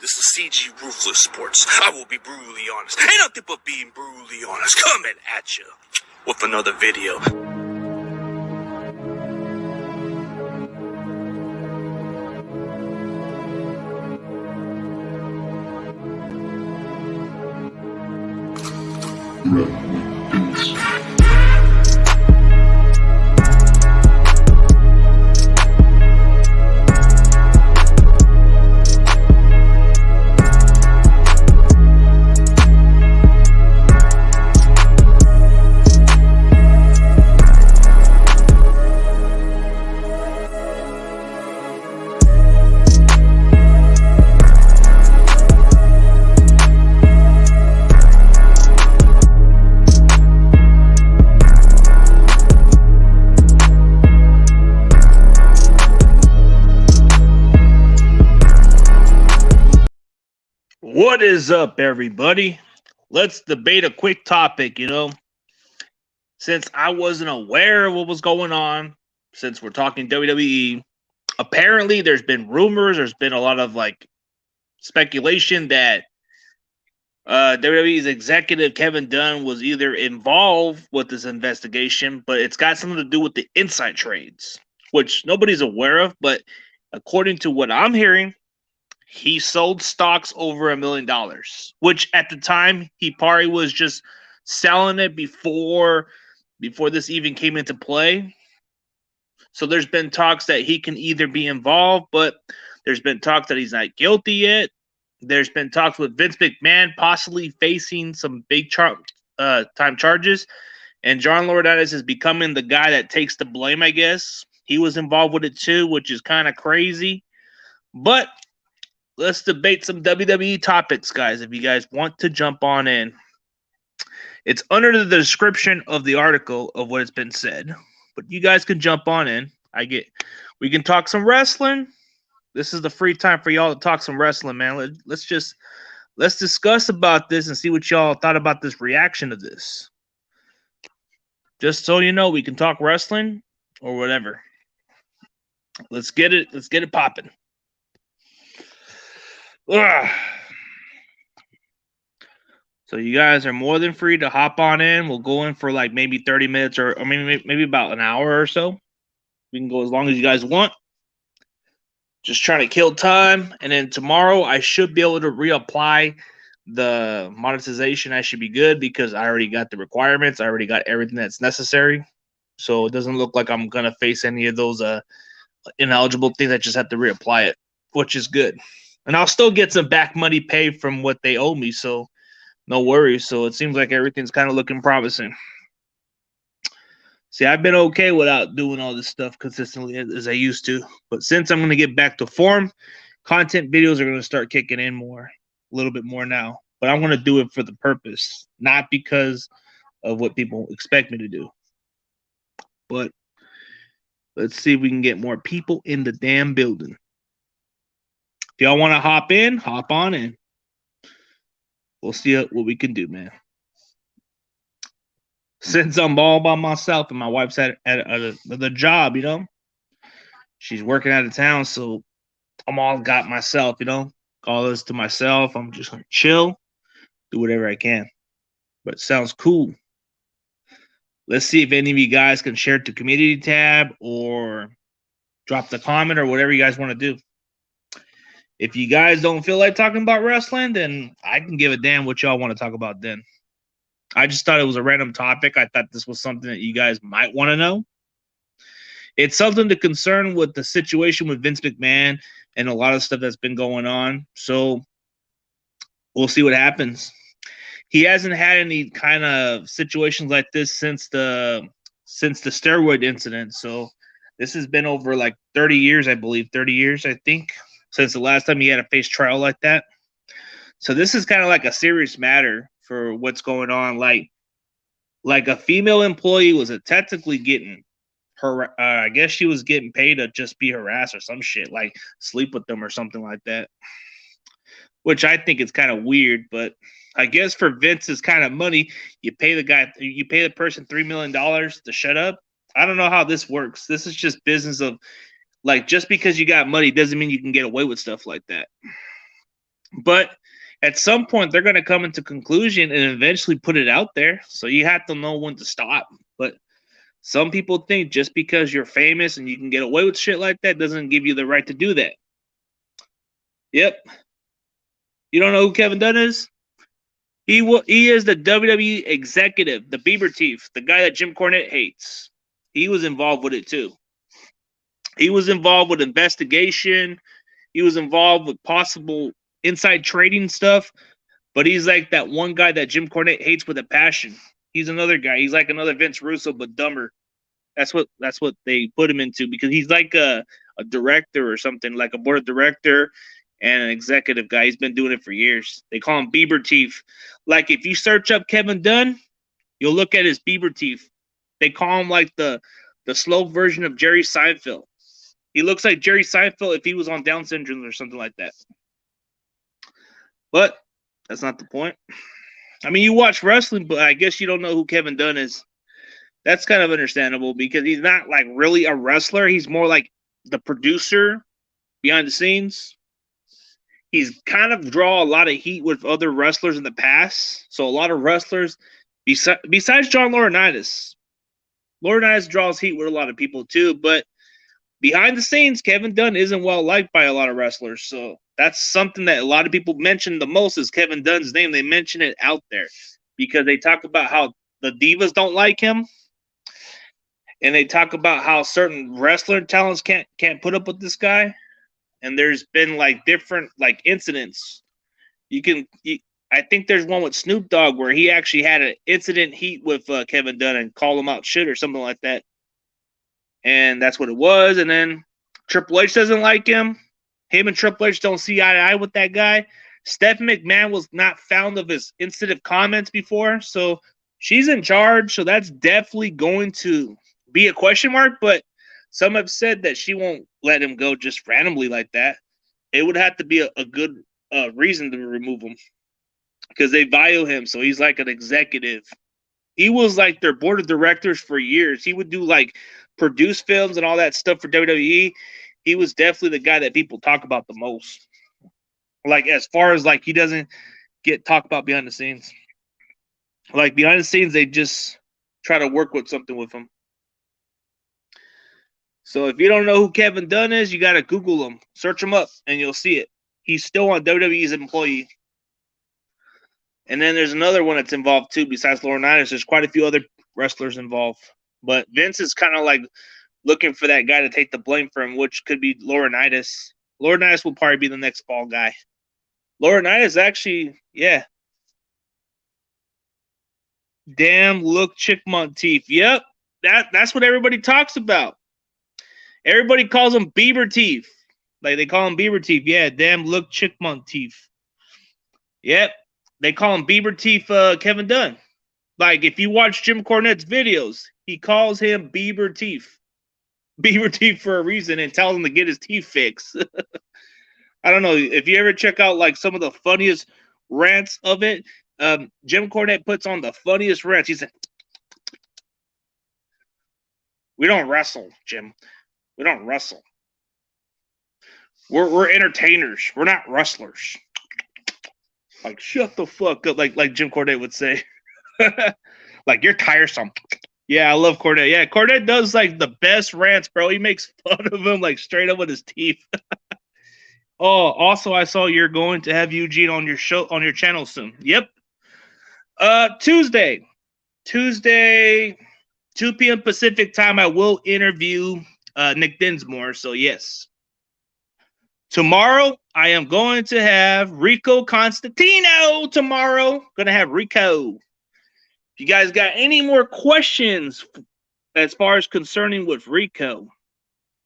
This is CG Ruthless Sports. I will be brutally honest. Ain't nothing but being brutally honest. Coming at you with another video. What is up, everybody? Let's debate a quick topic, Since I wasn't aware of what was going on, since we're talking WWE, apparently there's been rumors, there's been a lot of, speculation that WWE's executive Kevin Dunn was either involved with this investigation, but it's got something to do with the inside trades, which nobody's aware of, but according to what I'm hearing, he sold stocks over $1 million, which at the time he probably was just selling it before this even came into play. So there's been talks that he can either be involved, but there's been talks that he's not guilty yet. There's been talks with Vince McMahon possibly facing some big time charges, and John Laurinaitis is becoming the guy that takes the blame, I guess. He was involved with it too, which is kind of crazy. But let's debate some WWE topics, guys, if you guys want to jump on in. It's under the description of the article of what has been said, but you guys can jump on in. We can talk some wrestling. This is the free time for y'all to talk some wrestling, man. Let's discuss about this and see what y'all thought about this reaction to this. Just so you know, we can talk wrestling or whatever. Let's get it popping. Ugh. So you guys are more than free to hop on in. We'll go in for maybe 30 minutes or maybe about an hour or so. We can go as long as you guys want. Just trying to kill time. And then tomorrow I should be able to reapply the monetization. I should be good because I already got the requirements. I already got everything that's necessary. So it doesn't look like I'm going to face any of those ineligible things. I just have to reapply it, which is good. And I'll still get some back money paid from what they owe me, so no worries. So it seems like everything's kind of looking promising. See, I've been okay without doing all this stuff consistently as I used to. But since I'm going to get back to form, content videos are going to start kicking in a little bit more now. But I'm going to do it for the purpose, not because of what people expect me to do. But let's see if we can get more people in the damn building. If y'all want to hop on in. We'll see what we can do, man. Since I'm all by myself and my wife's at the job, she's working out of town, so I'm all got myself, all this to myself. I'm just going to chill, do whatever I can. But it sounds cool. Let's see if any of you guys can share it to community tab or drop the comment or whatever you guys want to do. If you guys don't feel like talking about wrestling, then I can give a damn what y'all want to talk about then. I just thought it was a random topic. I thought this was something that you guys might want to know. It's something to concern with the situation with Vince McMahon and a lot of stuff that's been going on. So we'll see what happens. He hasn't had any kind of situations like this since the steroid incident. So this has been over 30 years, I believe. 30 years, I think, since the last time he had a face trial like that. So this is kind of like a serious matter for what's going on. Like a female employee was technically getting her, I guess she was getting paid to just be harassed or some shit, like sleep with them or something like that. Which I think is kind of weird, but I guess for Vince's kind of money, you pay the person $3 million to shut up. I don't know how this works. This is just business of just because you got money doesn't mean you can get away with stuff like that. But at some point, they're going to come into conclusion and eventually put it out there. So you have to know when to stop. But some people think just because you're famous and you can get away with shit like that doesn't give you the right to do that. Yep. You don't know who Kevin Dunn is? He is the WWE executive, the Bieber Teeth, the guy that Jim Cornette hates. He was involved with it too. He was involved with investigation. He was involved with possible inside trading stuff. But he's like that one guy that Jim Cornette hates with a passion. He's another guy. He's like another Vince Russo, but dumber. That's what they put him into, because he's like a director or something, like a board of director and an executive guy. He's been doing it for years. They call him Bieber Teeth. Like if you search up Kevin Dunn, you'll look at his Bieber Teeth. They call him like the slow version of Jerry Seinfeld. He looks like Jerry Seinfeld if he was on Down syndrome or something like that. But that's not the point. I mean, you watch wrestling, but I guess you don't know who Kevin Dunn is. That's kind of understandable because he's not like really a wrestler. He's more like the producer behind the scenes. He's kind of draw a lot of heat with other wrestlers in the past. So a lot of wrestlers, besides John Laurinaitis draws heat with a lot of people too. But behind the scenes, Kevin Dunn isn't well liked by a lot of wrestlers. So that's something that a lot of people mention the most is Kevin Dunn's name. They mention it out there because they talk about how the divas don't like him. And they talk about how certain wrestler talents can't put up with this guy. And there's been like different like incidents. I think there's one with Snoop Dogg where he actually had an incident heat with Kevin Dunn and called him out shit or something like that. And that's what it was. And then Triple H doesn't like him. Him and Triple H don't see eye to eye with that guy. Stephanie McMahon was not fond of his insensitive comments before. So she's in charge. So that's definitely going to be a question mark, but some have said that she won't let him go just randomly like that. It would have to be a good reason to remove him because they value him. So he's like an executive. He was like their board of directors for years. He would do like produce films and all that stuff for WWE. He was definitely the guy that people talk about the most. Like as far as like he doesn't get talked about behind the scenes. Like behind the scenes, they just try to work with something with him. So if you don't know who Kevin Dunn is, you got to Google him. Search him up, and you'll see it. He's still on WWE's employee. And then there's another one that's involved, too, besides Laurinaitis. There's quite a few other wrestlers involved. But Vince is kind of like looking for that guy to take the blame for him, which could be Laurinaitis. Laurinaitis will probably be the next fall guy. Laurinaitis actually, yeah. Damn, look, chickmunk teeth. Yep, that's what everybody talks about. Everybody calls them Bieber teeth. Like they call them Bieber teeth. Yeah, damn, look, chickmunk teeth. Yep, they call him Bieber teeth Kevin Dunn. Like if you watch Jim Cornette's videos, he calls him Bieber teeth. Bieber teeth for a reason and tells him to get his teeth fixed. I don't know. If you ever check out like some of the funniest rants of it, Jim Cornette puts on the funniest rants. He said, "We don't wrestle, Jim. We don't wrestle. We're entertainers. We're not wrestlers." Like, shut the fuck up, like Jim Cornette would say. Like, you're tiresome. Yeah, I love Cornette. Yeah, Cornette does like the best rants, bro. He makes fun of him like straight up with his teeth. Oh, also, I saw you're going to have Eugene on your show on your channel soon. Yep. Tuesday, 2 p.m. Pacific time. I will interview Nick Dinsmore. So yes. Tomorrow, I am going to have Rico Constantino. Tomorrow, gonna have Rico. If you guys got any more questions as far as concerning with Rico,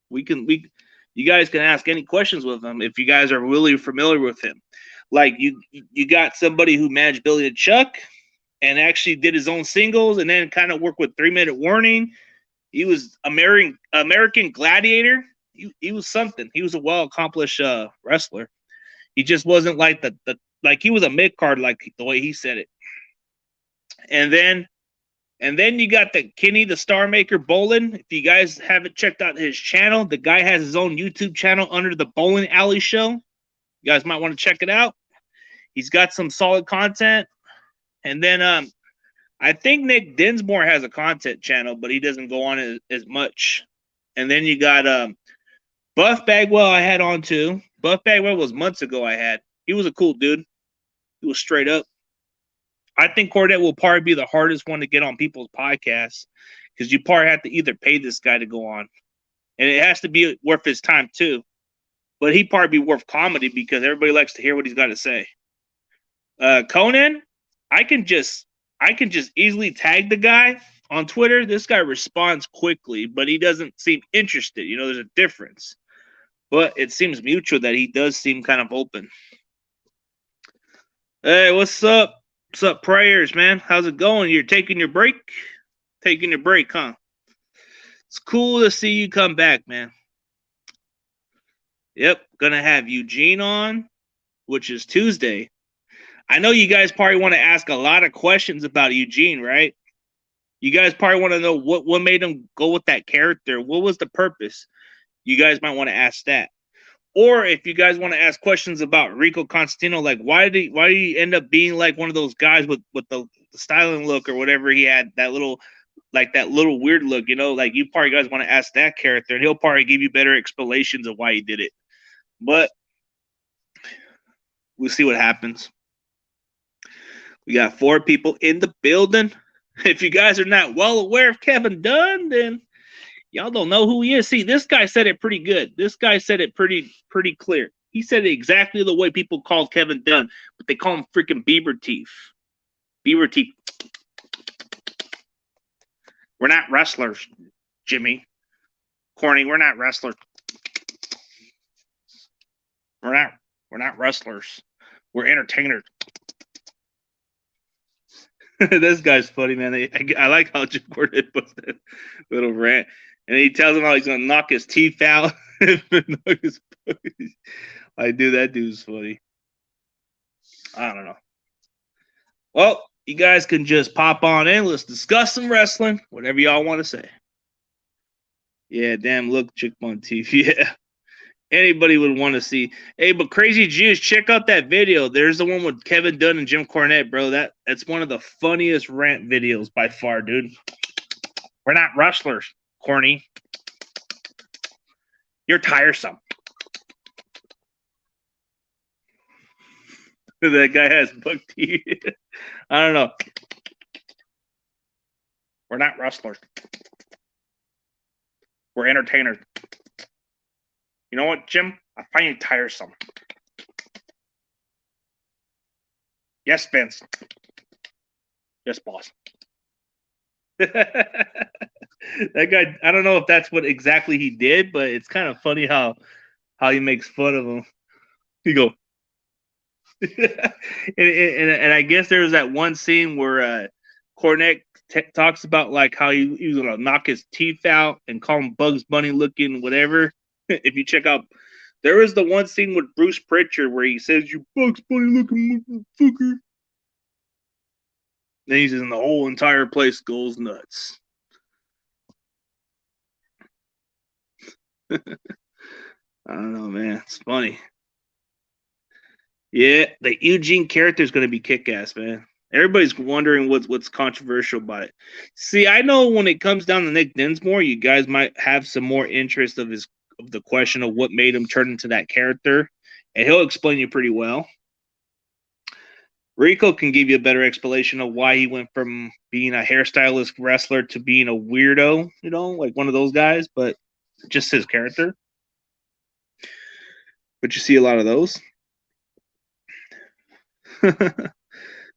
you guys can ask any questions with him if you guys are really familiar with him. Like you got somebody who managed Billy and Chuck and actually did his own singles and then kind of worked with 3 Minute Warning. He was American Gladiator. He was something. He was a well-accomplished wrestler. He just wasn't like like he was a mid-card, like the way he said it. And then you got the Kenny the Star Maker Bolin. If you guys haven't checked out his channel, the guy has his own YouTube channel under the Bowling Alley Show. You guys might want to check it out. He's got some solid content. And then I think Nick Dinsmore has a content channel, but he doesn't go on as much. And then you got Buff Bagwell I had on too. Buff Bagwell was months ago I had. He was a cool dude. He was straight up. I think Cornette will probably be the hardest one to get on people's podcasts because you probably have to either pay this guy to go on. And it has to be worth his time too. But he'd probably be worth comedy because everybody likes to hear what he's got to say. Conan, I can just easily tag the guy on Twitter. This guy responds quickly, but he doesn't seem interested. You know, there's a difference. But it seems mutual that he does seem kind of open. Hey, what's up? What's up, prayers, man? How's it going? You're taking your break? Taking your break, huh? It's cool to see you come back, man. Yep, gonna have Eugene on, which is Tuesday. I know you guys probably want to ask a lot of questions about Eugene, right? You guys probably want to know what made him go with that character. What was the purpose? You guys might want to ask that. Or if you guys want to ask questions about Rico Constantino, like why did he end up being like one of those guys with the styling look or whatever he had, that little weird look, you know, like you probably guys want to ask that character and he'll probably give you better explanations of why he did it. But we'll see what happens. We got 4 people in the building. If you guys are not well aware of Kevin Dunn, then y'all don't know who he is. See, this guy said it pretty good. This guy said it pretty clear. He said it exactly the way people call Kevin Dunn, but they call him freaking Beaver Teeth. Beaver Teeth. We're not wrestlers, Jimmy. Corny, we're not wrestlers. We're not wrestlers. We're entertainers. This guy's funny, man. I like how Jim Cornette puts that little rant. And he tells him how he's going to knock his teeth out. Like, dude, that dude's funny. I don't know. Well, you guys can just pop on in. Let's discuss some wrestling. Whatever y'all want to say. Yeah, damn, look, Chickbone teeth. Yeah. Anybody would want to see. Hey, but Crazy Jews, check out that video. There's the one with Kevin Dunn and Jim Cornette, bro. That's one of the funniest rant videos by far, dude. We're not wrestlers, corny. You're tiresome. That guy has buck teeth. I don't know. We're not wrestlers. We're entertainers. You know what, Jim? I find you tiresome. Yes, Vince. Yes, boss. That guy, I don't know if that's what exactly he did, but it's kind of funny how he makes fun of him. He go, and I guess there was that one scene where Cornette talks about like how he was gonna knock his teeth out and call him Bugs Bunny looking whatever. If you check out, there was the one scene with Bruce Pritchard where he says, "You Bugs Bunny looking motherfucker." Then he says, and the whole entire place goes nuts. I don't know, man. It's funny. Yeah, the Eugene character is going to be kick-ass, man. Everybody's wondering what's controversial about it. See, I know when it comes down to Nick Dinsmore, you guys might have some more interest of the question of what made him turn into that character, and he'll explain you pretty well. Rico can give you a better explanation of why he went from being a hairstylist wrestler to being a weirdo, you know, like one of those guys, but just his character. But you see a lot of those.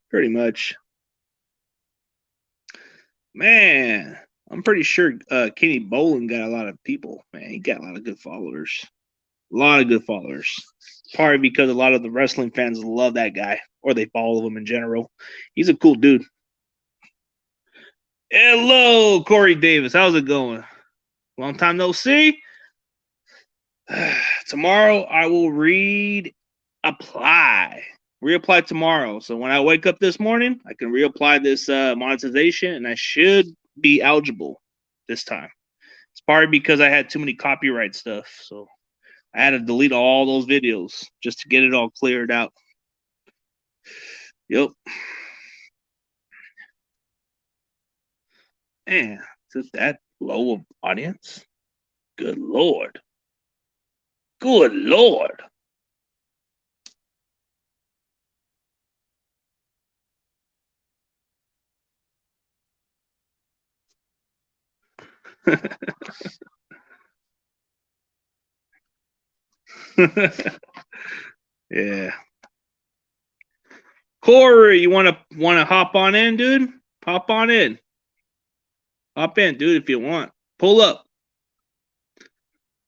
Pretty much. Man, I'm pretty sure Kenny Bolin got a lot of people. Man, he got a lot of good followers. A lot of good followers. Probably because a lot of the wrestling fans love that guy, or they follow him in general. He's a cool dude. Hello, Corey Davis. How's it going? Long time no see. Tomorrow I will reapply tomorrow. So when I wake up this morning, I can reapply this monetization, and I should be eligible this time. It's probably because I had too many copyright stuff, so I had to delete all those videos just to get it all cleared out. Yep. Man, is it that low of audience? Good Lord. Good Lord. Yeah. Corey, you wanna hop on in, dude? Hop on in. Hop in, dude, if you want. Pull up.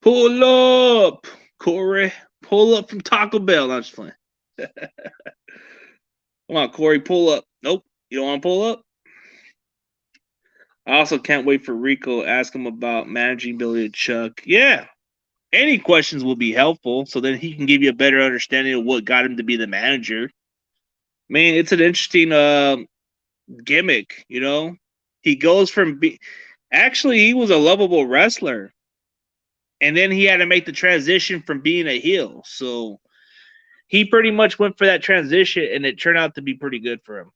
Pull up, Corey. Pull up from Taco Bell. I'm just playing. Come on, Corey, pull up. Nope. You don't want to pull up? I also can't wait for Rico. Ask him about managing Billy and Chuck. Yeah. Any questions will be helpful, so then he can give you a better understanding of what got him to be the manager. I mean, it's an interesting gimmick, you know? He goes from actually, he was a lovable wrestler. And then he had to make the transition from being a heel. So he pretty much went for that transition, and it turned out to be pretty good for him.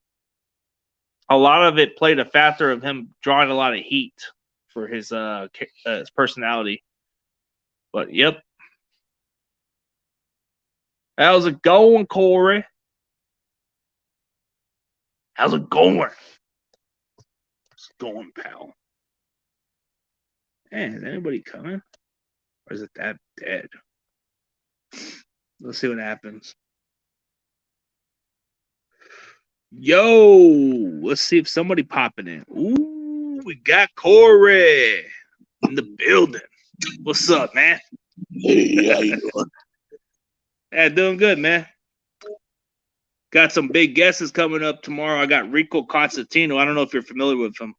A lot of it played a factor of him drawing a lot of heat for his personality. But, yep. How's it going, Corey? How's it going? It's going, pal. Man, is anybody coming? Or is it that dead? Let's see what happens. Yo, let's see if somebody popping in. Ooh, we got Corey in the building. What's up, man? Hey, how you doing? Yeah, doing good, man. Got some big guesses coming up tomorrow. I got Rico Constantino. I don't know if you're familiar with him.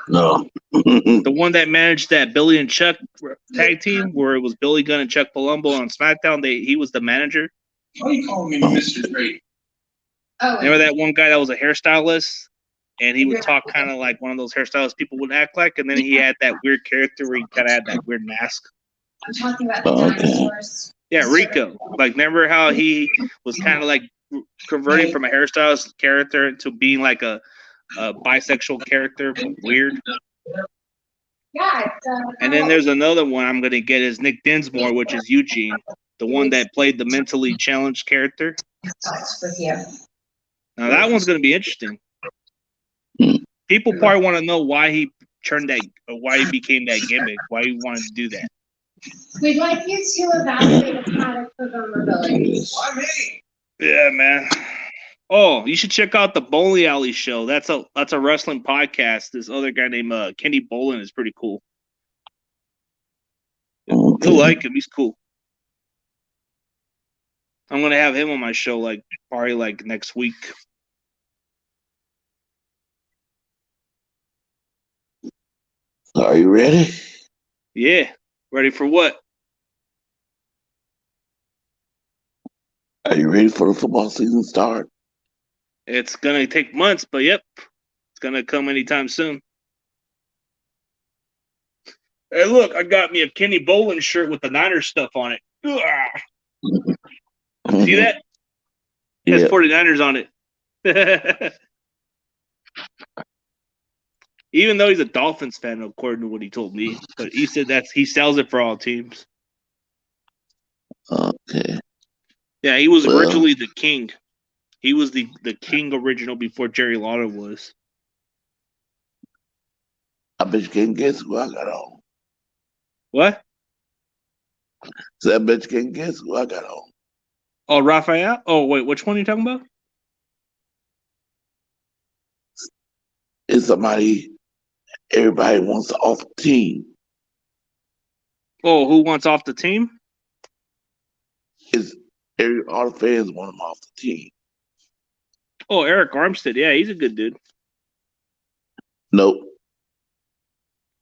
No. The one that managed that Billy and Chuck tag team, where it was Billy Gunn and Chuck Palumbo on SmackDown. He was the manager. Why are you calling me Mr. Brady? Oh, Remember that one guy that was a hairstylist? And he would talk kind of like one of those hairstylists people would act like. And then he had that weird character where he kind of had that weird mask. I'm talking about the dinosaurs. Yeah, Rico. Like, remember how he was kind of like converting from a hairstylist character to being like a bisexual character? Weird. Yeah. And then there's another one I'm going to get is Nick Dinsmore, which is Eugene, the one that played the mentally challenged character. That's with you. Now, that one's going to be interesting. People probably want to know why he why he became that gimmick, why he wanted to do that. We'd like you to evaluate a product for vulnerabilities. Why me? Yeah, man. Oh, you should check out the Bowling Alley show. That's a wrestling podcast. This other guy named Kenny Bolin is pretty cool. You'll like him. He's cool. I'm gonna have him on my show probably next week. Are you ready? Yeah. Ready for what? Are you ready for the football season start? It's gonna take months, but yep, it's gonna come anytime soon. Hey, look, I got me a Kenny Bolin shirt with the Niners stuff on it. See that? It has 49ers on it. Even though he's a Dolphins fan, according to what he told me, but he said he sells it for all teams. Okay. Yeah, he was originally the king. He was the king original before Jerry Lawler was. I bet you can't guess who I got on. What? So I bet you can't guess who I got on. Oh, Raphael? Oh, wait, which one are you talking about? It's somebody everybody wants off the team. Oh, who wants off the team? All the fans want him off the team. Oh, Eric Armstead. Yeah, he's a good dude. Nope.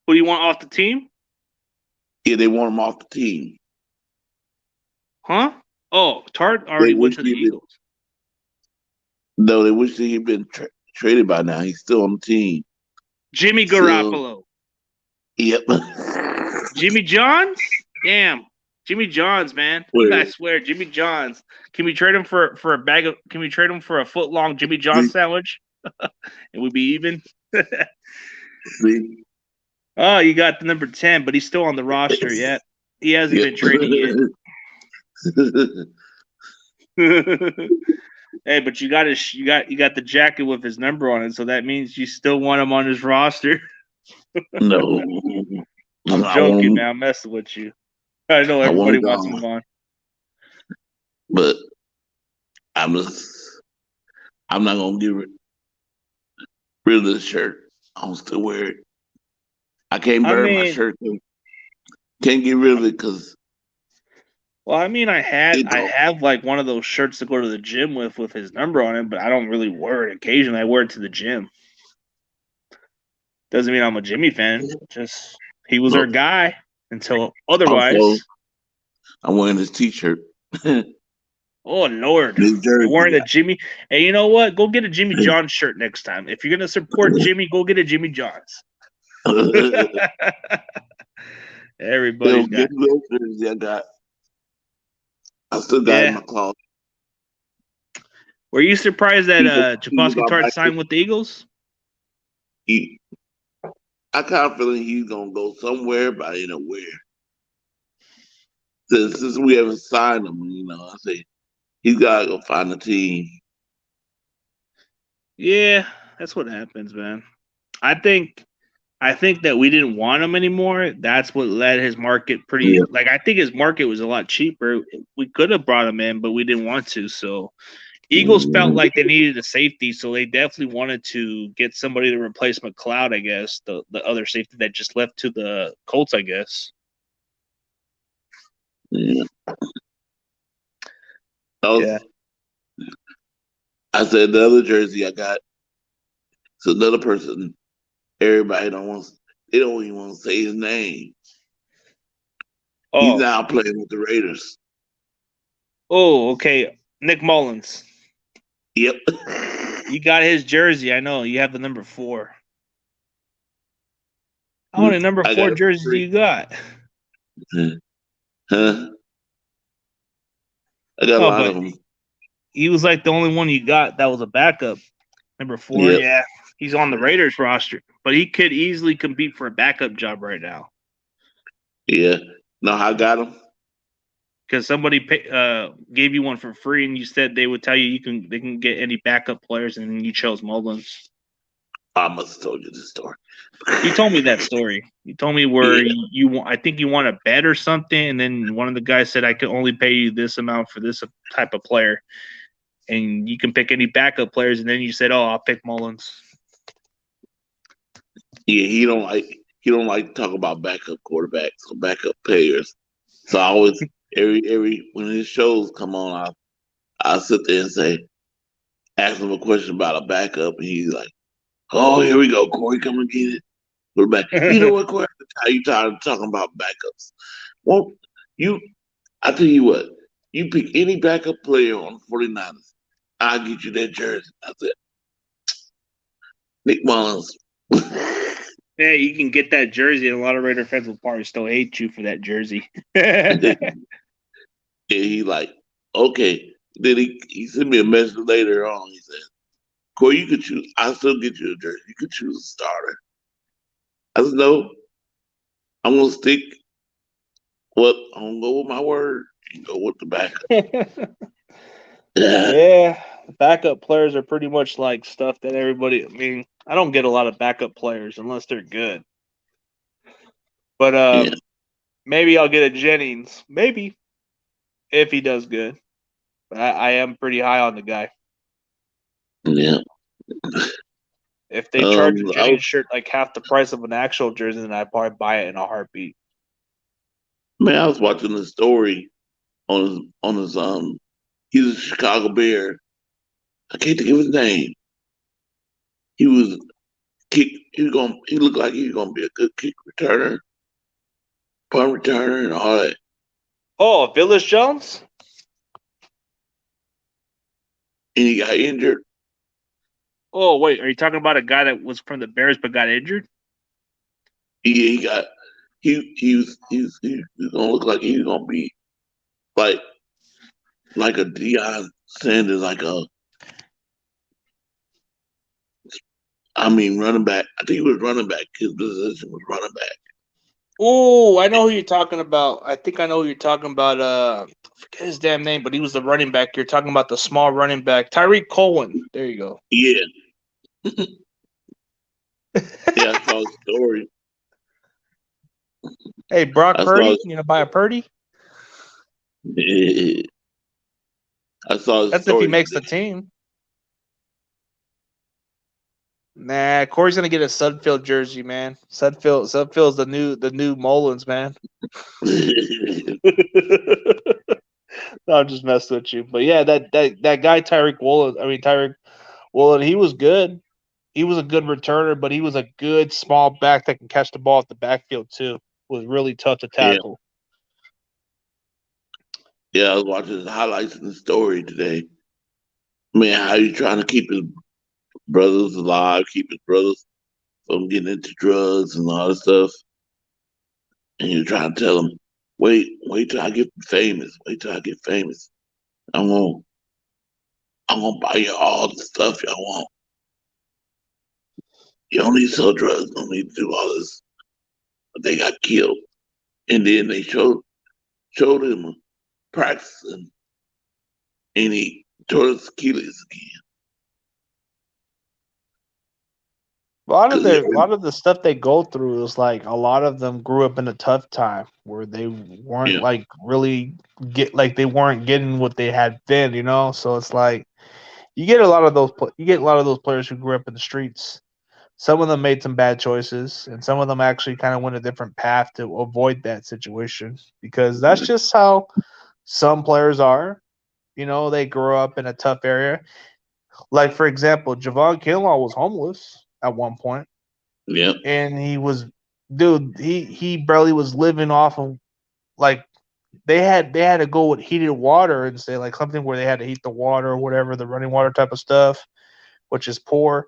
Who do you want off the team? Yeah, they want him off the team. Huh? Oh, Tart already went to the Eagles. No, they wish that he'd been traded by now. He's still on the team. Jimmy Garoppolo. Yep. Jimmy Johns? Damn. Jimmy John's, man. Where? I swear, Jimmy John's. Can we trade him for a bag of? Can we trade him for a foot long Jimmy John's sandwich? It would be even. See? Oh, you got the number 10, but he's still on the roster yet. He hasn't been traded yet. Hey, but you got the jacket with his number on it, so that means you still want him on his roster. No. I'm joking, man. I'm messing with you. I know everybody wants him on. But I'm not gonna get rid of this shirt. I'm still wear it. I can't burn my shirt. Can't get rid of it because. Well, I mean, I have like one of those shirts to go to the gym with his number on it, but I don't really wear it. Occasionally, I wear it to the gym. Doesn't mean I'm a Jimmy fan. Just he was our guy until otherwise. Also, I'm wearing this T-shirt. Oh Lord, you're wearing a Jimmy. Hey, you know what? Go get a Jimmy John's shirt next time. If you're gonna support Jimmy, go get a Jimmy John's. Everybody's got. I still got it in my closet. Were you surprised that Japonski Tart signed with the Eagles? I kind of feeling he's gonna go somewhere, but I didn't know where. Since we haven't signed him, I say he's gotta go find a team. Yeah, that's what happens, man. I think that we didn't want him anymore. That's what led his market pretty. Yeah. Like I think his market was a lot cheaper. We could have brought him in, but we didn't want to. So Eagles felt like they needed a safety, so they definitely wanted to get somebody to replace McLeod. I guess the other safety that just left to the Colts. I guess. Yeah. Yeah. I said the other jersey I got. It's another person. Everybody they don't even want to say his name. Oh. He's now playing with the Raiders. Oh, okay. Nick Mullins. Yep. You got his jersey. I know. You have the number 4. How many number 4 jerseys do you got? Huh? I got a lot of them. He was like the only one you got that was a backup. Number 4, yep. Yeah. He's on the Raiders roster, but he could easily compete for a backup job right now. Yeah. No, I got him. Because somebody gave you one for free, and you said they would tell you they can get any backup players, and then you chose Mullins. I must have told you this story. You told me that story. You told me where I think you want a bet or something, and then one of the guys said I could only pay you this amount for this type of player, and you can pick any backup players, and then you said, "Oh, I'll pick Mullins." Yeah, he don't like to talk about backup quarterbacks or backup players. So I always every when his shows come on, I sit there and say, ask him a question about a backup, and he's like, "Oh, here we go, Corey, come and get it." Quarterback. You know what, Corey? You tired of talking about backups? Well, I tell you what, you pick any backup player on the 49ers, I'll get you that jersey. I said, Nick Mullins. Yeah, you can get that jersey, and a lot of Raider fans will probably still hate you for that jersey. Yeah, he like, okay. Then he sent me a message later on. He said, Corey, you could choose. I'll still get you a jersey. You could choose a starter. I said, no. I'm going to stick. I'm going to go with my word and go with the backup. Yeah, backup players are pretty much like stuff that everybody. I mean, I don't get a lot of backup players unless they're good. But maybe I'll get a Jennings. Maybe if he does good. But I am pretty high on the guy. Yeah. If they charge a Jennings shirt like half the price of an actual jersey, then I'd probably buy it in a heartbeat. Man, I was watching the story on his he's a Chicago Bear. I can't think of his name. He looked like he was gonna be a good kick returner, punt returner, and all that. Oh, Village Jones? And he got injured. Oh, wait, are you talking about a guy that was from the Bears but got injured? Yeah, he's gonna look like he's gonna be like a Deion Sanders, running back. I think he was running back. His position was running back. Oh, I know who you're talking about. I think I know who you're talking about. I forget his damn name, but he was the running back. You're talking about the small running back, Tyreek Cohen. There you go. Yeah. Yeah, I saw his story. Hey, Brock I Purdy, saw you know, buy a Purdy. I saw his That's if he story makes the today. team. Nah, Corey's gonna get a Sudfield jersey, man. Sudfield's the new Mullins, man. No, I'm just messing with you. But yeah, that guy Tyreek Woolen, he was good. He was a good returner, but he was a good small back that can catch the ball at the backfield too. Was really tough to Yeah. tackle. Yeah, I was watching his highlights in the story today. Man, how you trying to keep his brothers alive, keep his brothers from getting into drugs and all that stuff. And you're trying to tell them, wait till I get famous. Wait till I get famous. I'm gonna buy you all the stuff y'all want. You don't need to sell drugs, don't need to do all this. But they got killed. And then they showed him practicing and he tore his Achilles again. A lot of the stuff they go through is like a lot of them grew up in a tough time where they weren't Yeah. like really they weren't getting what they had then, you know. So it's like you get a lot of those players who grew up in the streets. Some of them made some bad choices, and some of them actually kind of went a different path to avoid that situation because that's just how some players are. You know, they grow up in a tough area. Like for example, Javon Kinlaw was homeless at one point. Yeah. And he barely was living off of like they had to go with heated water and say like something where they had to heat the water or whatever, the running water type of stuff, which is poor.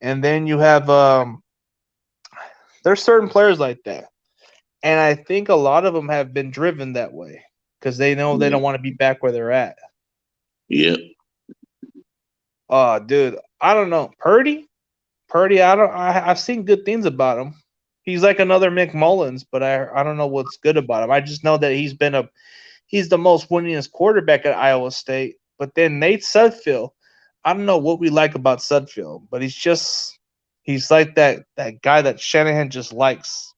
And then you have there's certain players like that. And I think a lot of them have been driven that way because they know they Yeah. don't want to be back where they're at. Yeah. Dude, I don't know. Purdy, I've seen good things about him. He's like another Mick Mullins, but I don't know what's good about him. I just know that he's the most winningest quarterback at Iowa State. But then Nate Sudfeld, I don't know what we like about Sudfeld, but he's like that guy that Shanahan just likes.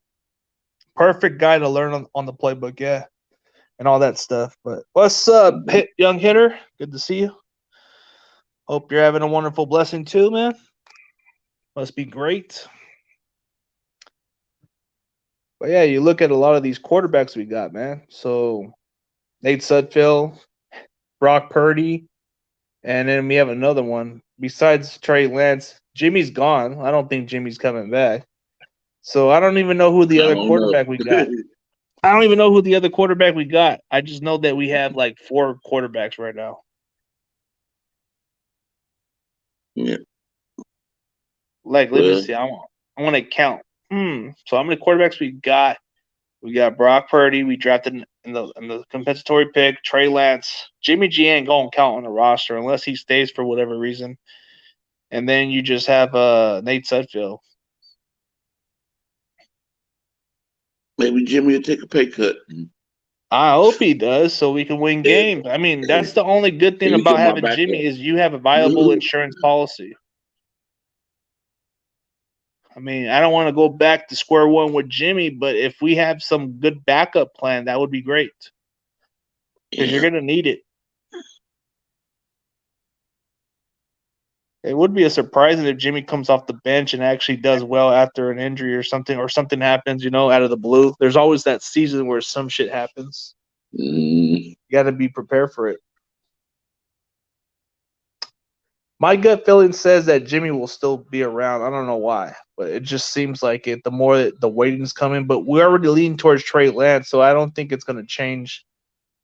Perfect guy to learn on the playbook, yeah, and all that stuff. But what's up, young hitter? Good to see you. Hope you're having a wonderful blessing too, man. Must be great. But yeah, you look at a lot of these quarterbacks we got, man. So Nate Sudfeld, Brock Purdy, and then we have another one. Besides Trey Lance, Jimmy's gone. I don't think Jimmy's coming back. So I don't even know who the I other don't quarterback know. we got. I don't even know who the other quarterback we got. I just know that we have like 4 quarterbacks right now. Yeah. Like, let me Well, see. I want to count. So how many quarterbacks we got? We got Brock Purdy. We drafted in the compensatory pick. Trey Lance. Jimmy G ain't gonna count on the roster unless he stays for whatever reason. And then you just have Nate Sudfeld. maybe Jimmy will take a pay cut. I hope he does, so we can win games. I mean, that's the only good thing He about become my having backup. Jimmy is you have a viable insurance policy. I mean, I don't want to go back to square one with Jimmy, but if we have some good backup plan, that would be great because you're Yeah. going to need it. It would be a surprising if Jimmy comes off the bench and actually does well after an injury or something happens, you know, out of the blue. There's always that season where some shit happens. You got to be prepared for it. My gut feeling says that Jimmy will still be around. I don't know why, but it just seems like it. The more that the waiting's coming, but we're already leaning towards Trey Lance, so I don't think it's going to change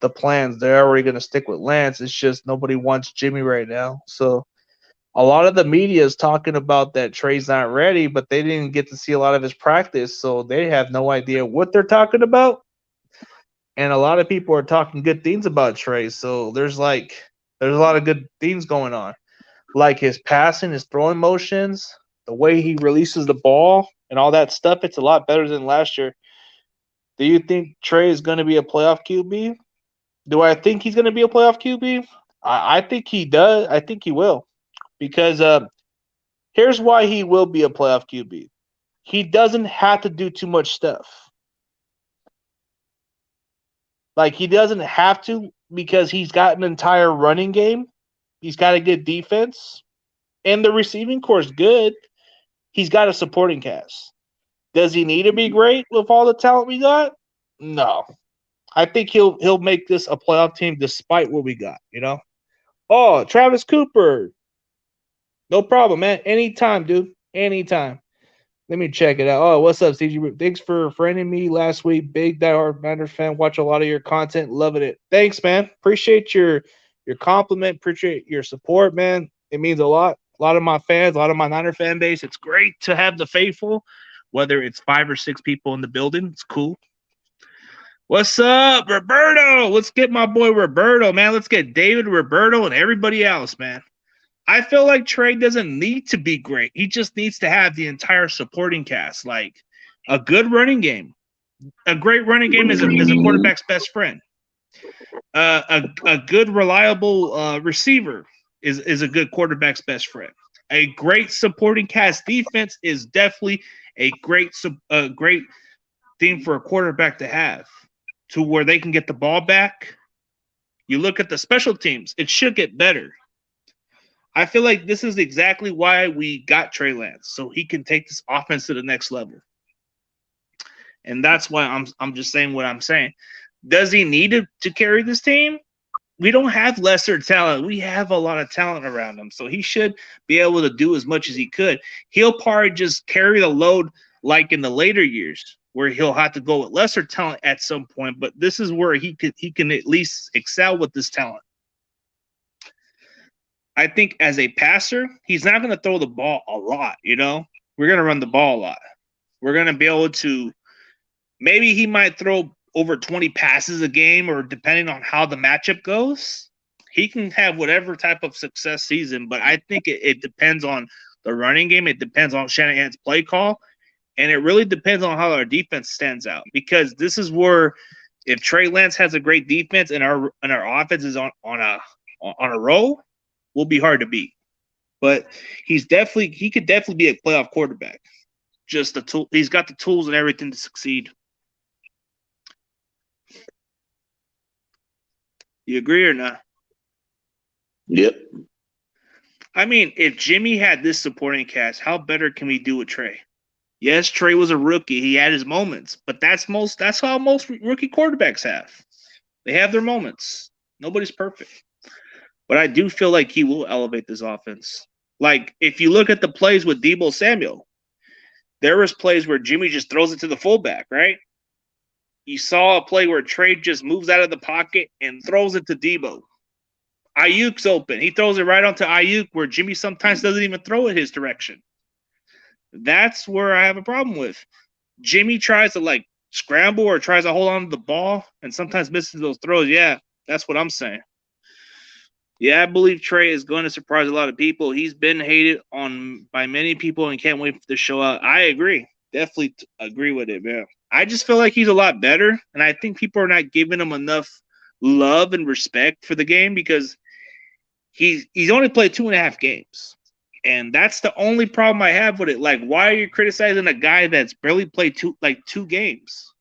the plans. They're already going to stick with Lance. It's just nobody wants Jimmy right now. So a lot of the media is talking about that Trey's not ready, but they didn't get to see a lot of his practice, so they have no idea what they're talking about. And a lot of people are talking good things about Trey, so there's a lot of good things going on, like his passing, his throwing motions, the way he releases the ball, and all that stuff. It's a lot better than last year. Do you think Trey is going to be a playoff QB? Do I think he's going to be a playoff QB? I think he does. I think he will. Because here's why he will be a playoff QB. He doesn't have to do too much stuff. Like, he doesn't have to because he's got an entire running game. He's got a good defense. And the receiving core is good. He's got a supporting cast. Does he need to be great with all the talent we got? No. I think he'll make this a playoff team despite what we got, you know? Oh, Travis Cooper. No problem, man. Anytime, dude. Anytime. Let me check it out. Oh, what's up, CG? Thanks for friending me last week. Big diehard Niners fan. Watch a lot of your content. Loving it. Thanks, man. Appreciate your compliment. Appreciate your support, man. It means a lot. A lot of my fans, a lot of my Niner fan base. It's great to have the faithful, whether it's 5 or 6 people in the building. It's cool. What's up, Roberto? Let's get my boy Roberto, man. Let's get David, Roberto, and everybody else, man. I feel like Trey doesn't need to be great. He just needs to have the entire supporting cast, like a good running game. A great running game is a quarterback's best friend. A good, reliable receiver is a good quarterback's best friend. A great supporting cast defense is definitely a great thing for a quarterback to have, to where they can get the ball back. You look at the special teams, it should get better. I feel like this is exactly why we got Trey Lance, so he can take this offense to the next level. And that's why I'm just saying what I'm saying. Does he need to carry this team? We don't have lesser talent. We have a lot of talent around him, so he should be able to do as much as he could. He'll probably just carry the load like in the later years, where he'll have to go with lesser talent at some point. But this is where he can at least excel with this talent. I think as a passer, he's not going to throw the ball a lot, you know? We're going to run the ball a lot. We're going to be able to – maybe he might throw over 20 passes a game, or depending on how the matchup goes, he can have whatever type of success season. But I think it depends on the running game. It depends on Shanahan's play call. And it really depends on how our defense stands out, because this is where if Trey Lance has a great defense and our offense is on a roll, we'll be hard to beat. But he could definitely be a playoff quarterback. Just the tool, he's got the tools and everything to succeed. You agree or not? Yep. I mean, if Jimmy had this supporting cast, how better can we do with Trey? Yes, Trey was a rookie. He had his moments, but that's how most rookie quarterbacks have. They have their moments. Nobody's perfect. But I do feel like he will elevate this offense. Like, if you look at the plays with Deebo Samuel, there was plays where Jimmy just throws it to the fullback, right? You saw a play where Trey just moves out of the pocket and throws it to Deebo. Ayuk's open. He throws it right onto Ayuk, where Jimmy sometimes doesn't even throw it his direction. That's where I have a problem with. Jimmy tries to, like, scramble or tries to hold on to the ball and sometimes misses those throws. Yeah, that's what I'm saying. Yeah, I believe Trey is going to surprise a lot of people. He's been hated on by many people and can't wait for the show out. I agree. Definitely agree with it, man. I just feel like he's a lot better, and I think people are not giving him enough love and respect for the game, because he's only played 2.5 games. And that's the only problem I have with it. Like, why are you criticizing a guy that's barely played 2 games?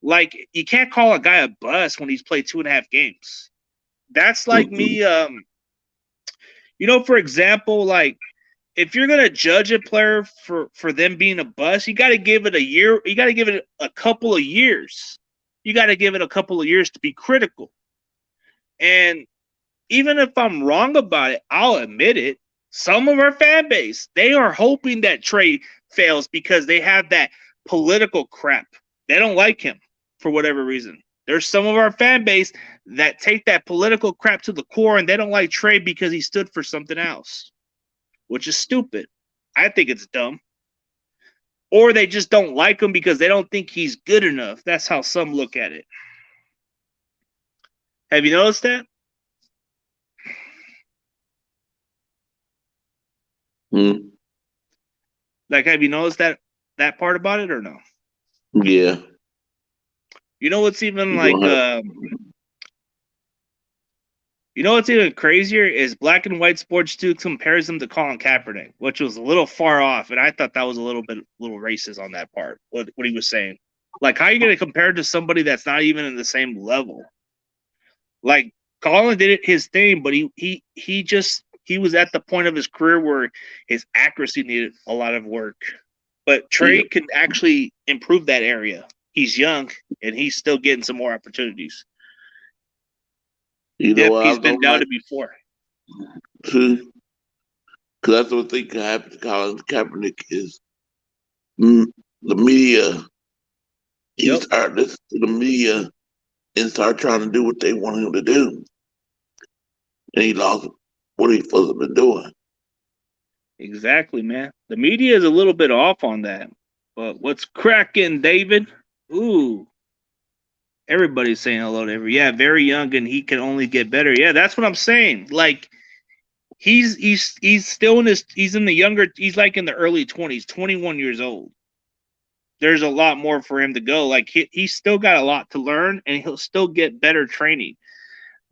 Like, you can't call a guy a bust when he's played 2.5 games. That's like me, for example, like, if you're going to judge a player for them being a bust, you got to give it a year. You got to give it a couple of years. You got to give it a couple of years to be critical. And even if I'm wrong about it, I'll admit it. Some of our fan base, they are hoping that Trey fails because they have that political crap. They don't like him for whatever reason. There's some of our fan base that take that political crap to the core, and they don't like Trey because he stood for something else. which is stupid. I think it's dumb. Or they just don't like him because they don't think he's good enough. That's how some look at it. Have you noticed that? Like, have you noticed that part about it or no? Yeah. You know what's even like you know what's even crazier is Black and White Sports 2 compares him to Colin Kaepernick, which was a little far off, and I thought that was a little racist on that part. What he was saying, like, how are you going to compare to somebody that's not even in the same level? Like, Colin did it his thing, but he was at the point of his career where his accuracy needed a lot of work. But Trey can actually improve that area. He's young and he's still getting some more opportunities. You know he's been doubted before. Because that's what I think happened to Colin Kaepernick is the media. He started listening to the media and started trying to do what they wanted him to do. And he lost what he supposed to have been doing. Exactly, man. The media is a little bit off on that. But what's cracking, David? Ooh. Everybody's saying hello to every. Yeah, very young and he can only get better. Yeah, that's what I'm saying. Like he's still in he's like in the early 20s, 21 years old. There's a lot more for him to go. Like he's still got a lot to learn and he'll still get better training.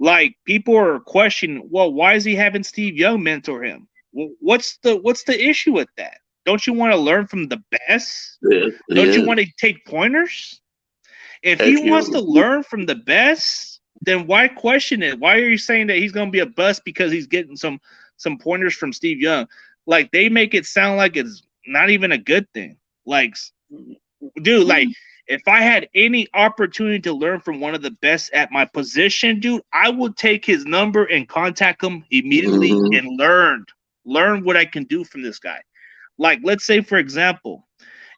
Like people are questioning, well, why is he having Steve Young mentor him? Well, what's the issue with that? Don't you want to learn from the best? Don't you want to take pointers? If he wants to learn from the best, then why question it? Why are you saying that he's going to be a bust because he's getting some pointers from Steve Young? Like they make it sound like it's not even a good thing. Like, dude, like if I had any opportunity to learn from one of the best at my position, dude, I would take his number and contact him immediately and learn what I can do from this guy. Like, let's say, for example,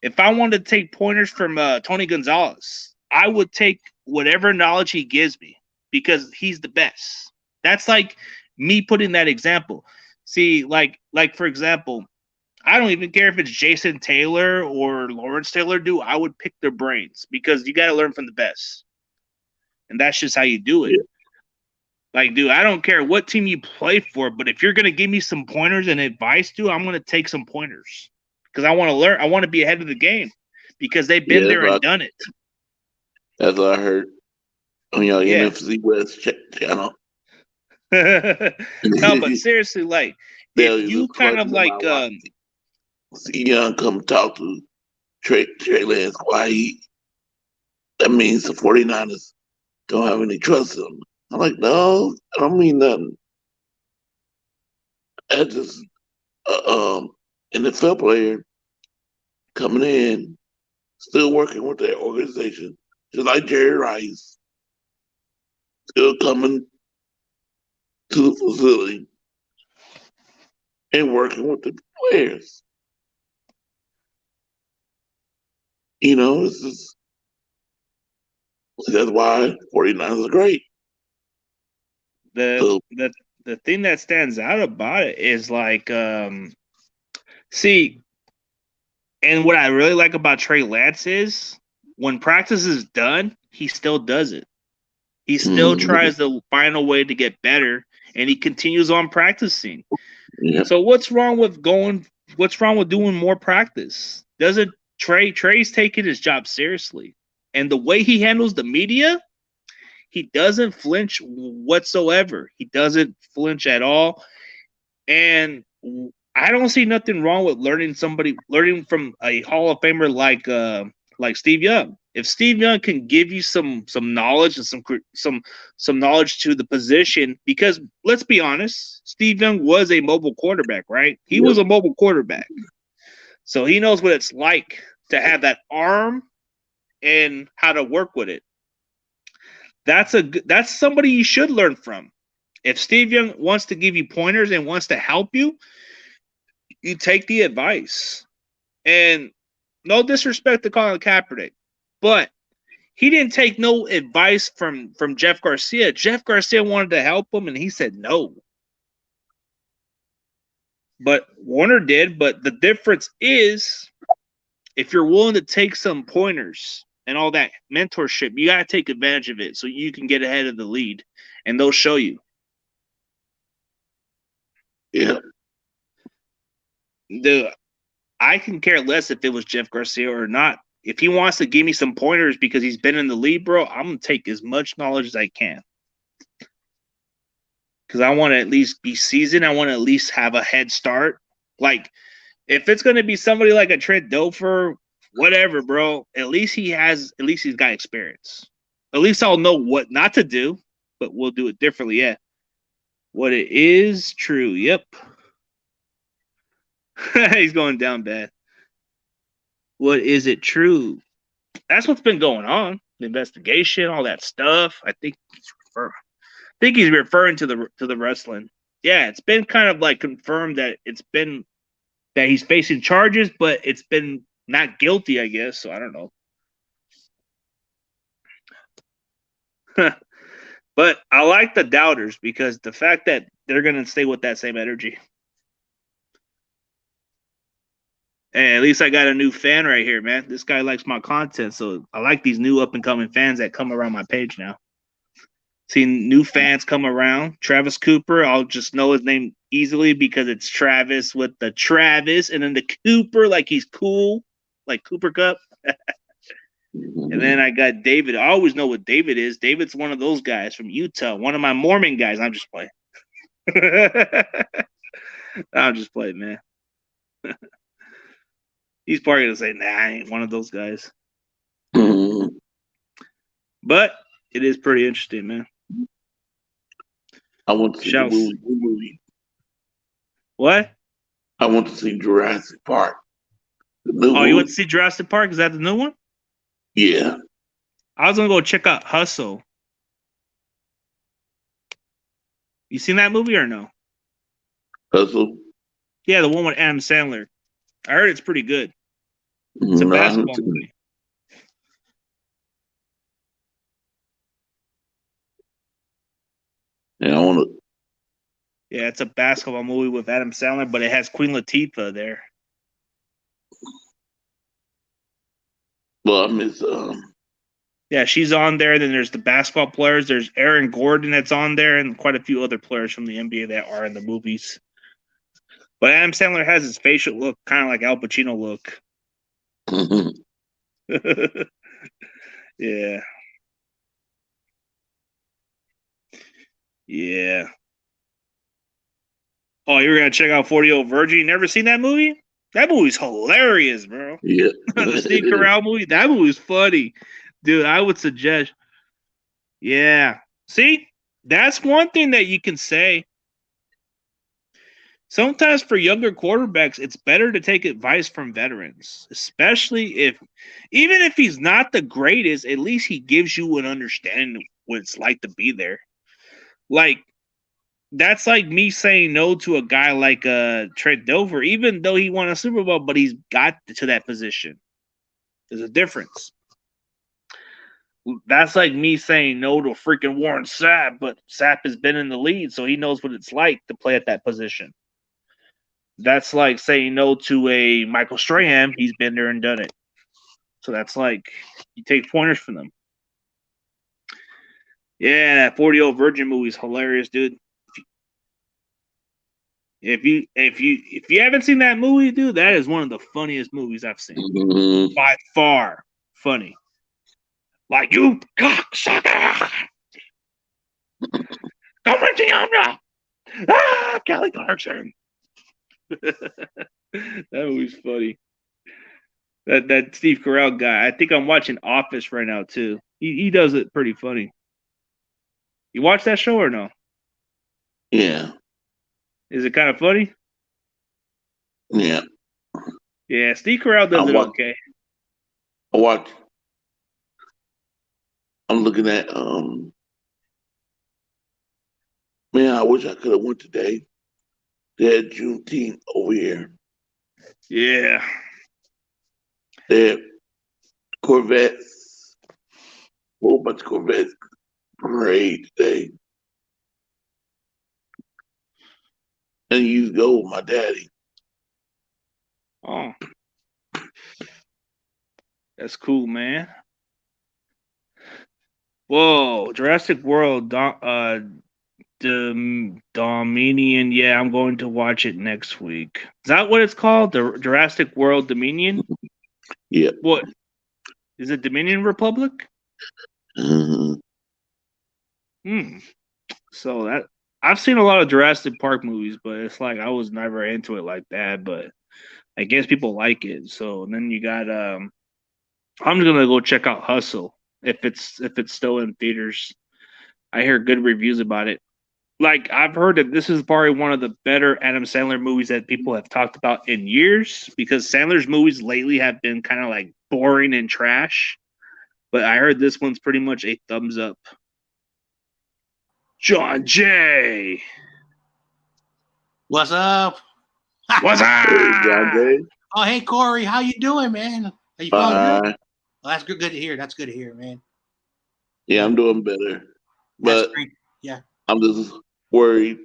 if I wanted to take pointers from Tony Gonzalez, I would take whatever knowledge he gives me because he's the best. That's like me putting that example. See, like for example, I don't even care if it's Jason Taylor or Lawrence Taylor, dude. I would pick their brains because you got to learn from the best. And that's just how you do it. Yeah. Like, dude, I don't care what team you play for, but if you're going to give me some pointers and advice, dude, I'm going to take some pointers because I want to learn. I want to be ahead of the game because they've been there and done it. That's what I heard on your NFC West channel. No, but seriously, like, if you kind of like see Young come talk to Trey Lance, why that means the 49ers don't have any trust in him. I'm like, no, I don't mean nothing. That's just NFL player coming in, still working with their organization, just like Jerry Rice, still coming to the facility and working with the players. You know, it's just, that's why 49ers are great. The thing that stands out about it is like, see, and what I really like about Trey Lance is when practice is done, he still does it. He still tries to find a way to get better, and he continues on practicing. Yep. So what's wrong with doing more practice? Doesn't Trey's taking his job seriously, and the way he handles the media, he doesn't flinch whatsoever. He doesn't flinch at all. And I don't see nothing wrong with learning from a Hall of Famer like Steve Young. If Steve Young can give you some knowledge and some knowledge to the position, because let's be honest, Steve Young was a mobile quarterback, right? He was a mobile quarterback. So he knows what it's like to have that arm and how to work with it. That's somebody you should learn from. If Steve Young wants to give you pointers and wants to help you, you take the advice. And no disrespect to Colin Kaepernick, but he didn't take no advice from Jeff Garcia. Jeff Garcia wanted to help him, and he said no. But Warner did. But the difference is, if you're willing to take some pointers and all that mentorship, you got to take advantage of it so you can get ahead of the lead, and they'll show you. Yeah. I can care less if it was Jeff Garcia or not. If he wants to give me some pointers because he's been in the lead, bro, I'm going to take as much knowledge as I can. Because I want to at least be seasoned. I want to at least have a head start. Like, if it's going to be somebody like a Trent Dilfer, whatever, bro, at least he's got experience. At least I'll know what not to do, but we'll do it differently. Yeah. What it is true. Yep. He's going down bad. What is it true? That's what's been going on. The investigation, all that stuff. I think he's referring to the wrestling. Yeah, it's been kind of like confirmed that he's facing charges, but it's been not guilty, I guess. So I don't know. But I like the doubters because the fact that they're going to stay with that same energy. Hey, at least I got a new fan right here, man. This guy likes my content, so I like these new up-and-coming fans that come around my page now. Seeing new fans come around. Travis Cooper, I'll just know his name easily because it's Travis with the Travis, and then the Cooper, like he's cool, like Cooper Cup. And then I got David. I always know what David is. David's one of those guys from Utah, one of my Mormon guys. I'm just playing. I'm just playing, man. He's probably going to say, nah, I ain't one of those guys. Mm-hmm. But it is pretty interesting, man. I want to see the movie. What? I want to see Jurassic Park. You want to see Jurassic Park? Is that the new one? Yeah. I was going to go check out Hustle. You seen that movie or no? Hustle? Yeah, the one with Adam Sandler. I heard it's pretty good. It's a basketball movie. Yeah, I want to. Yeah, it's a basketball movie with Adam Sandler, but it has Queen Latifah there. Well, I miss. Yeah, she's on there. Then there's the basketball players. There's Aaron Gordon that's on there, and quite a few other players from the NBA that are in the movies. But Adam Sandler has his facial look, kind of like Al Pacino look. Yeah. Yeah. Oh, you were gonna check out 40-Year-Old Virgin? You never seen that movie? That movie's hilarious, bro. Yeah. The Steve Carell movie. That movie's funny. Dude, I would suggest. Yeah. See? That's one thing that you can say. Sometimes for younger quarterbacks, it's better to take advice from veterans, especially even if he's not the greatest, at least he gives you an understanding of what it's like to be there. Like, that's like me saying no to a guy like Trent Dilfer, even though he won a Super Bowl, but he's got to that position. There's a difference. That's like me saying no to freaking Warren Sapp, but Sapp has been in the lead, so he knows what it's like to play at that position. That's like saying no to a Michael Strahan. He's been there and done it. So that's like you take pointers from them. Yeah, that 40-Year-Old Virgin movie is hilarious, dude. If you haven't seen that movie, dude, that is one of the funniest movies I've seen. Mm-hmm. By far, funny. Like, you cocksucker! Come into Yamna! Ah, Kelly Clarkson! That movie's funny. That Steve Carell guy. I think I'm watching Office right now too. He does it pretty funny. You watch that show or no? Yeah. Is it kind of funny? Yeah. Yeah, Steve Carell does it okay. I watch. I'm looking at man, I wish I could have went today. They had Juneteenth over here. Yeah. They had Corvettes. A whole bunch of Corvettes parade today. and he used to go with my daddy. Oh, that's cool, man. Whoa, Jurassic World, Dominion. Yeah, I'm going to watch it next week. Is that what it's called? The Jurassic World Dominion? Yep. What is it? Dominion Republic? Mm-hmm. So that I've seen a lot of Jurassic Park movies, but it's like I was never into it like that. But I guess people like it. So then you got I'm gonna go check out Hustle if it's still in theaters. I hear good reviews about it. Like I've heard that this is probably one of the better Adam Sandler movies that people have talked about in years because Sandler's movies lately have been kind of like boring and trash. But I heard this one's pretty much a thumbs up. John Jay. What's up? What's up? Hey, John Jay. Oh, hey Corey, how you doing, man? Are you feeling good? Well, that's good. Good to hear. That's good to hear, man. Yeah, I'm doing better, That's but great. Yeah. I'm just worried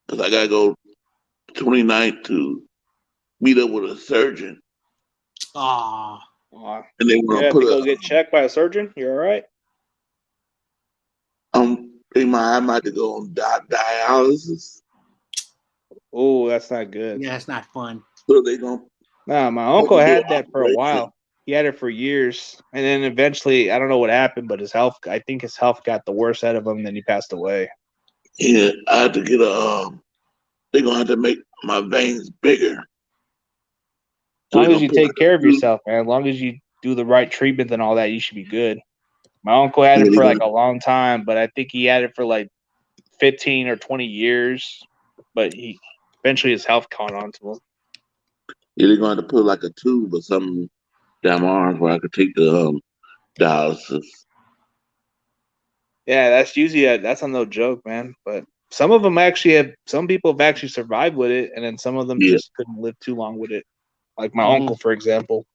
because I gotta go 29th to meet up with a surgeon, Oh, and they You want to have to put go get checked by a surgeon. You're all right. I might have to go on dialysis. Oh, that's not good. yeah, it's not fun. So they gonna Nah, my uncle had that for a while. He had it for years, and then eventually, I don't know what happened, but I think his health got the worst out of him, and then he passed away. Yeah, I had to get they're gonna have to make my veins bigger. As long as you take care of yourself, man. As long as you do the right treatment and all that, you should be good. My uncle had it for like a long time, but I think he had it for like 15 or 20 years. But he eventually his health caught on to him. Yeah, they're gonna have to put like a tube or something down my arms where I could take the dialysis. Yeah, that's usually that's no joke, man. But some of them some people have actually survived with it, and then some of them just couldn't live too long with it. Like my uncle, for example.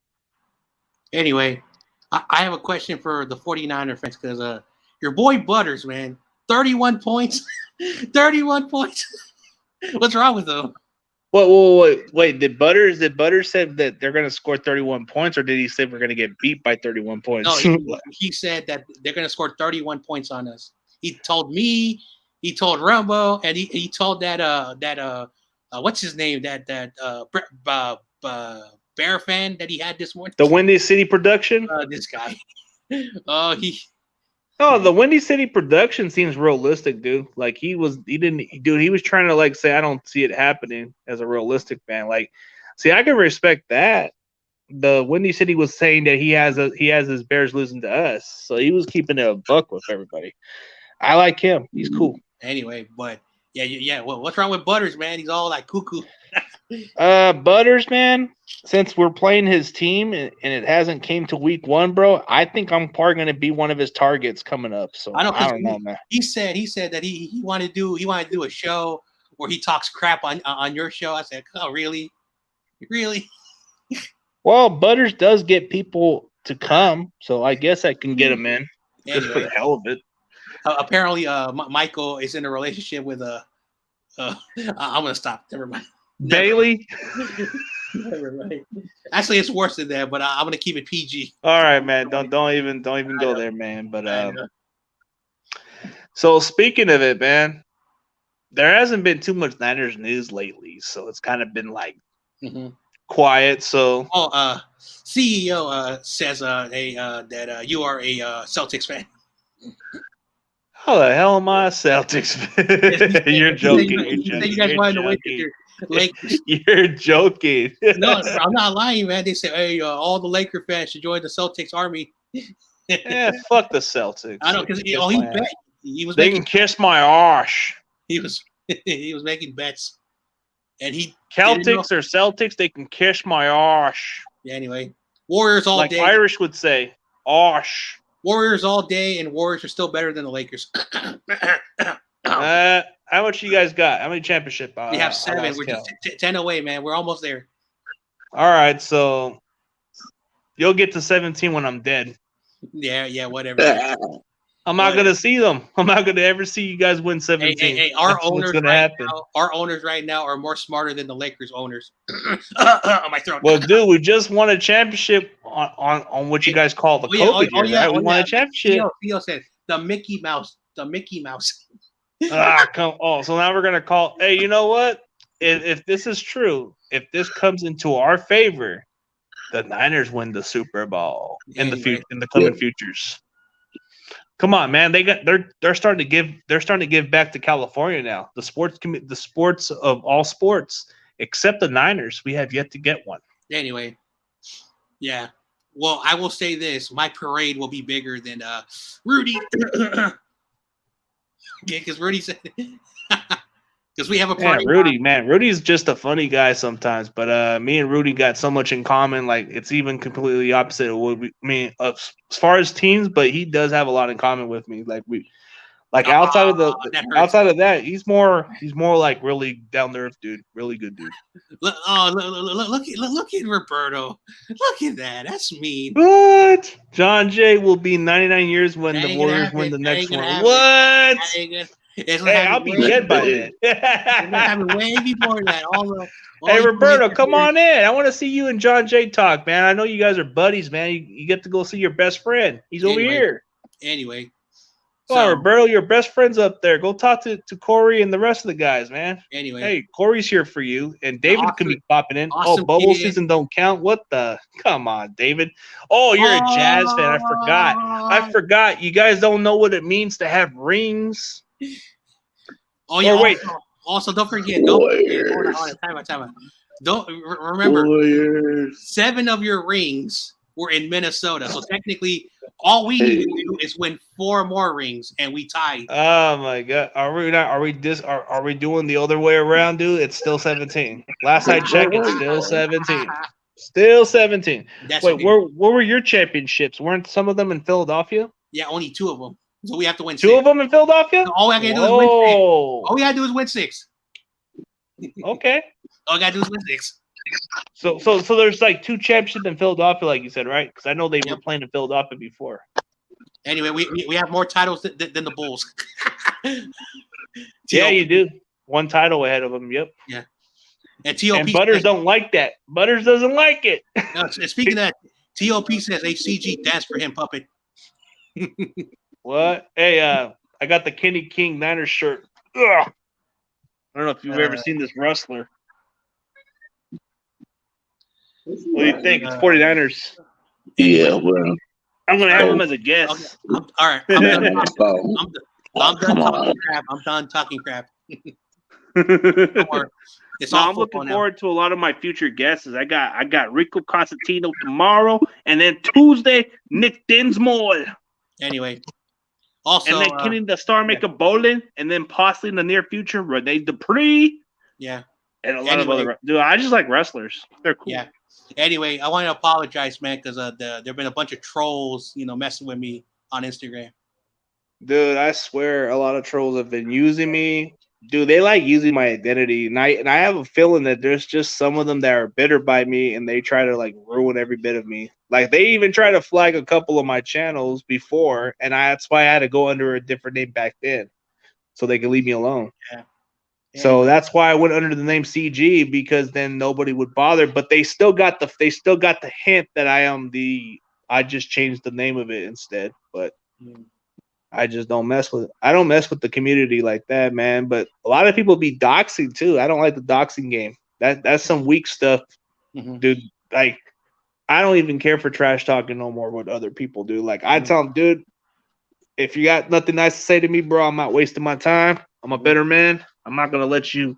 Anyway, I have a question for the 49er fans because your boy Butters, man, 31 points. 31 points. What's wrong with him? Wait. Did Butters said that they're going to score 31 points, or did he say we're going to get beat by 31 points? No, he said that they're going to score 31 points on us. He told me, he told Rumbo, and he told that what's his name, that Bear fan that he had this morning. The Windy City production. This guy. The Windy City production seems realistic, dude. Like he was trying to like say I don't see it happening as a realistic fan. Like, see, I can respect that. The Windy City was saying that he has his Bears losing to us, so he was keeping it a buck with everybody. I like him. He's cool. Anyway, but yeah. Well, what's wrong with Butters, man? He's all like cuckoo. Butters, man. Since we're playing his team and it hasn't came to week 1, bro, I think I'm probably going to be one of his targets coming up. So I don't know, man. He said that he wanted to do a show where he talks crap on your show. I said, oh, really? Well, Butters does get people to come, so I guess I can get him in just for the hell of it. Apparently, Michael is in a relationship with I'm gonna stop. Never mind. Bailey. Never mind. Actually, it's worse than that, but I'm gonna keep it PG. All right, man. Don't even go there, man. But so speaking of it, man, there hasn't been too much Niners news lately, so it's kind of been like quiet. So CEO says that you are a Celtics fan. How the hell am I a Celtics fan? You're joking. You guys wanted to wait your Lakers. You're joking. No, I'm not lying, man. They say, hey, all the Laker fans should join the Celtics army. Yeah, fuck the Celtics. I know, because he was. They can kiss my arse. He was making bets, and Celtics or Celtics, they can kiss my arse. Yeah, anyway, Warriors all like day. Irish would say, arse. Warriors all day, and Warriors are still better than the Lakers. How much you guys got? How many championship? We have 7. We're just 10 away, man. We're almost there. All right, so you'll get to 17 when I'm dead. Yeah, whatever. I'm not gonna see them. I'm not gonna ever see you guys win 17. Hey, our That's what's owners gonna right happen. now, our owners right now are more smarter than the Lakers owners. On my throat. Well, dude, we just won a championship on what you guys call the COVID year, right? We won a championship. Theo said the Mickey Mouse. The Mickey Mouse. So now we're gonna call. Hey, you know what? If this is true, if this comes into our favor, the Niners win the Super Bowl in the coming futures. Come on, man! They're starting to give back to California now. The sports of all sports, except the Niners, we have yet to get one. Anyway, yeah. Well, I will say this: my parade will be bigger than Rudy. Because Rudy said, because we have a party. Rudy's just a funny guy sometimes, but me and Rudy got so much in common. Like it's even completely opposite of what as far as teams, but he does have a lot in common with me. Outside of that, he's more like really down to earth dude, really good dude. Look at Roberto. Look at that. That's mean. What? John Jay will be 99 years when the Warriors win the next one. What? Hey, I'll be dead by then. Way before that. Hey, Roberto, come on in. I want to see you and John Jay talk, man. I know you guys are buddies, man. You get to go see your best friend. He's over here. Anyway. Come on, Roberto, your best friend's up there. Go talk to Corey and the rest of the guys, man. Anyway. Hey, Corey's here for you, and David could be popping in. Bubble season don't count. What the? Come on, David. Oh, you're a Jazz fan. I forgot. You guys don't know what it means to have rings. Oh, yeah. Wait. Also, don't forget. Hold on. Time out. Don't remember. 7 of your rings were in Minnesota, so technically, all we need to do is win 4 more rings, and we tie. Oh my God! Are we doing the other way around, dude? It's still 17. Last I checked, it's still 17. Still 17. Wait, where were your championships? Weren't some of them in Philadelphia? Yeah, only 2 of them. So we have to win 6. 2 of them in Philadelphia? So all we gotta do is win 6. All we gotta do is win 6. Okay. All we gotta do is win 6. So there's like 2 championships in Philadelphia, like you said, right? Because I know they were playing in Philadelphia before. Anyway, we have more titles than the Bulls. Yeah, you do. 1 title ahead of them. Yep. Yeah. And Butters don't like that. Butters doesn't like it. No, speaking of that, TOP says HCG dance for him, puppet. What? Hey, I got the Kenny King Niners shirt. Ugh. I don't know if you've ever seen this wrestler. What do you think? It's 49ers. Yeah, well. I'm going to have him as a guest. Okay. All right. I'm done talking crap. I'm done talking crap. I'm looking forward to a lot of my future guests. I got Rico Constantino tomorrow, and then Tuesday, Nick Dinsmore. Anyway. Also, and then Kenny the Star Maker Bolin, and then possibly in the near future, Rene Dupree. Yeah. And a lot of other. Dude, I just like wrestlers. They're cool. Yeah. Anyway, I want to apologize, man, because there have been a bunch of trolls, messing with me on Instagram. Dude, I swear a lot of trolls have been using me. Dude, they like using my identity. And I have a feeling that there's just some of them that are bitter by me and they try to like ruin every bit of me. Like they even try to flag a couple of my channels before, and that's why I had to go under a different name back then. So they could leave me alone. Yeah. So that's why I went under the name CG, because then nobody would bother. But they still got the hint that I just changed the name of it instead. But I just don't mess with it. I don't mess with the community like that, man. But a lot of people be doxing too. I don't like the doxing game. That's some weak stuff, dude. Like I don't even care for trash talking no more what other people do. Like I tell them, dude, if you got nothing nice to say to me, bro, I'm not wasting my time. I'm a better man. I'm not gonna let you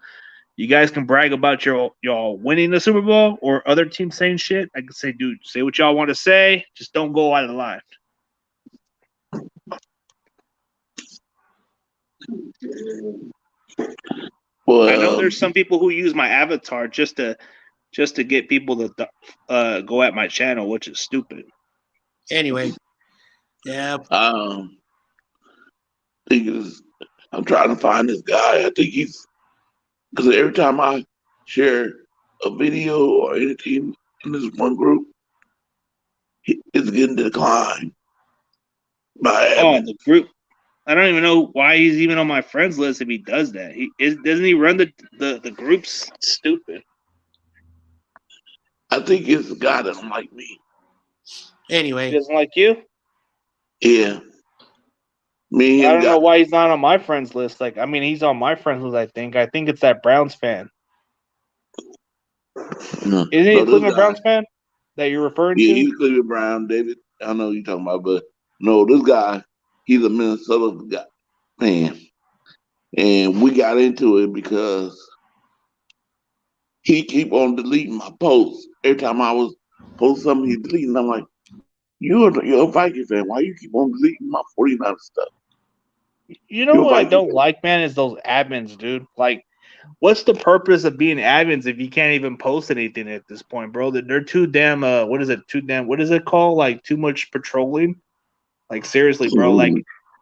guys can brag about y'all winning the Super Bowl or other teams saying shit. I can say, dude, say what y'all want to say. Just don't go out of line. Well, I know there's some people who use my avatar just to get people to go at my channel, which is stupid. Anyway, yeah. I'm trying to find this guy. I think because every time I share a video or anything in this one group, it's getting declined. The group. I don't even know why he's even on my friends list if he does that. Doesn't he run the groups? Stupid. I think it's the guy that don't like me. Anyway, He doesn't like you? Yeah. Me I and don't know why he's not on my friends list. Like, I mean, he's on my friends list. I think it's that Browns fan. No, Isn't he a Cleveland guy, Browns fan that you're referring to? Yeah, he's Cleveland Brown, David. I know what you're talking about, but no, this guy, he's a Minnesota guy, fan. And we got into it because he keep on deleting my posts. Every time I was post something, he deleting. I'm like, you're a Viking fan. Why you keep on deleting my 49 stuff? You know what I don't like, man, is those admins, dude. Like, what's the purpose of being admins if you can't even post anything at this point, bro? They're too damn what is it called? Like, too much patrolling? Like, seriously, bro. Like,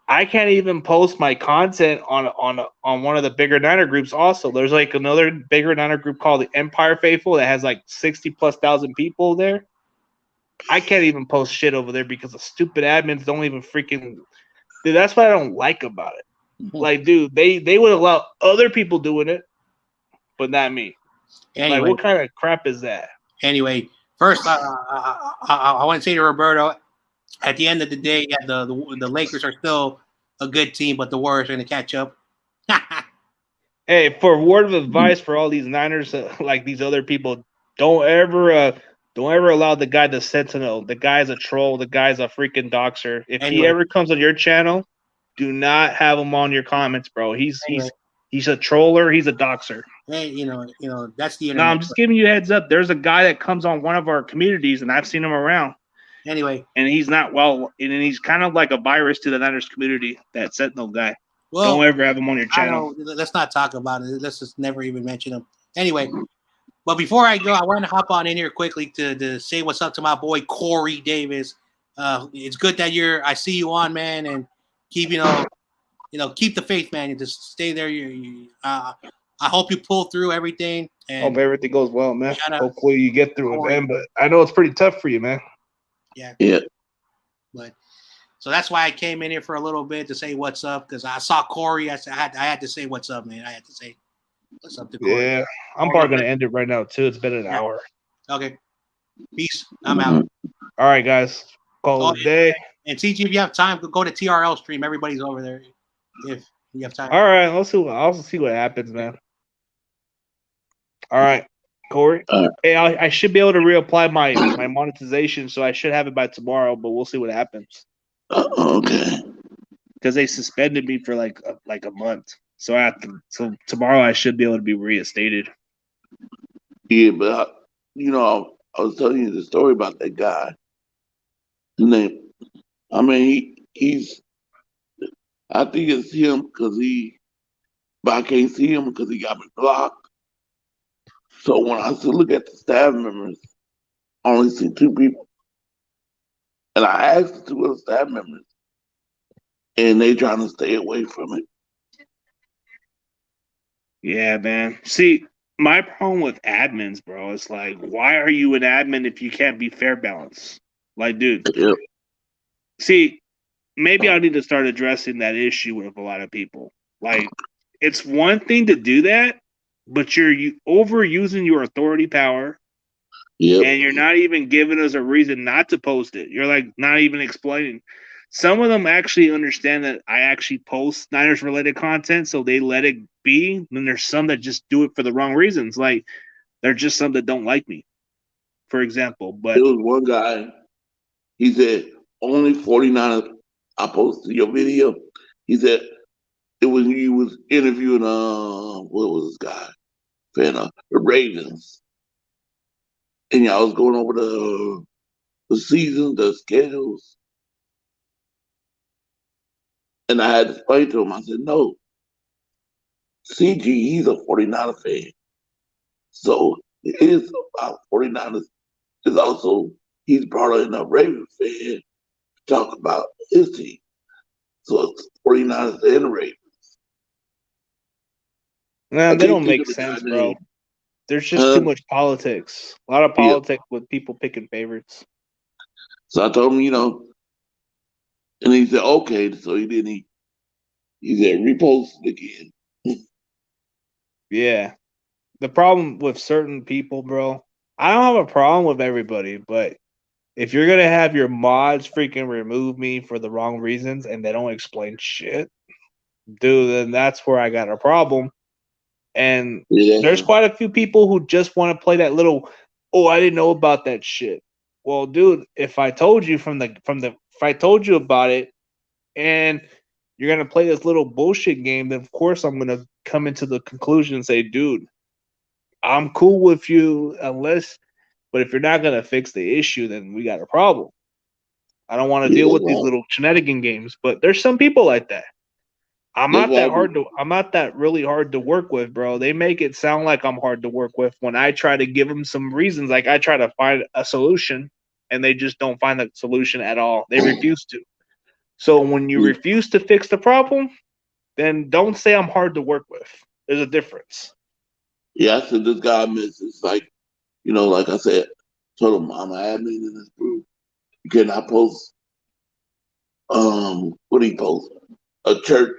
I can't even post my content on one of the bigger Niner groups. Also, there's like another bigger Niner group called the Empire Faithful that has like 60,000+ people there. I can't even post shit over there because the stupid admins don't even freaking. Dude, that's what I don't like about it. Like, dude, they would allow other people doing it, but not me. Anyway, like, what kind of crap is that? Anyway, first, I want to say to Roberto, at the end of the day, yeah, the Lakers are still a good team, but the Warriors are going to catch up. Hey, for a word of advice for all these Niners, like these other people, don't ever allow the guy to Sentinel. The guy's a troll. The guy's a freaking doxer. If he ever comes on your channel, do not have him on your comments, bro. He's a troller. He's a doxer. Hey, you know that's the internet. No, I'm just giving you a heads up. There's a guy that comes on one of our communities, and I've seen him around. Anyway, and he's not well, and he's kind of like a virus to the Niners community. That Sentinel guy. Well, don't ever have him on your channel. Let's not talk about it. Let's just never even mention him. Anyway, but before I go, I want to hop on in here quickly to say what's up to my boy Corey Davis. It's good that I see you on, man, and keep keep the faith, man. You just stay there. I hope you pull through everything. And hope everything goes well, man. Hopefully you get through it, man. But I know it's pretty tough for you, man. Yeah. But so that's why I came in here for a little bit to say what's up, because I saw Corey. I had to say what's up, man. I had to say what's up to Corey. Yeah, I'm probably gonna end it right now too. It's been an hour. Okay. Peace. I'm out. All right, guys. Call it a day. And TG, if you have time, go to TRL stream. Everybody's over there. If you have time. All right, I'll see what happens, man. All right, Corey. Hey, I should be able to reapply my monetization, so I should have it by tomorrow. But we'll see what happens. Okay. Because they suspended me for like a month, so tomorrow I should be able to be reinstated. Yeah, but I was telling you the story about that guy. His name. I mean, he's. I think it's him but I can't see him because he got me blocked. So when I look at the staff members, I only see 2 people. And I asked the 2 other staff members, and they trying to stay away from it. Yeah, man. See, my problem with admins, bro, is like, why are you an admin if you can't be fair balance? Like, dude. Yep. See, maybe I need to start addressing that issue with a lot of people. Like, it's one thing to do that, but you're overusing your authority power. Yep. And you're not even giving us a reason not to post it. You're like not even explaining. Some of them actually understand that I actually post Niners related content, so they let it be. Then there's some that just do it for the wrong reasons. Like they're just some that don't like me, for example. But there was one guy, he said, only 49. I posted your video. He said it was you was interviewing what was this guy? Fan of the Ravens. And y'all was going over the season, the schedules. And I had to explain to him, I said, no. CG, he's a 49er fan. So it is about 49ers. It's also, he's brought in a Ravens fan to talk about his team. So it's 49ers and the Ravens. Man, they don't make sense, bro. There's just too much politics. A lot of politics with people picking favorites. So I told him, and he said, okay, so he didn't He said repost again. Yeah. The problem with certain people, bro, I don't have a problem with everybody, but if you're gonna have your mods freaking remove me for the wrong reasons and they don't explain shit, dude, then that's where I got a problem. And there's quite a few people who just want to play that little, oh, I didn't know about that shit. Well, dude, if I told you if I told you about it and you're gonna play this little bullshit game, then of course I'm gonna come into the conclusion and say, dude, I'm cool with you but if you're not gonna fix the issue, then we got a problem. I don't want to deal with these little shenanigan games, but there's some people like that. I'm not that really hard to work with, bro. They make it sound like I'm hard to work with when I try to give them some reasons. Like I try to find a solution and they just don't find the solution at all. They refuse to. So when you refuse to fix the problem, then don't say I'm hard to work with. There's a difference. Yeah, I said this guy misses. Like, like I said, told him I'm an admin in this group. You cannot post what do you post? A church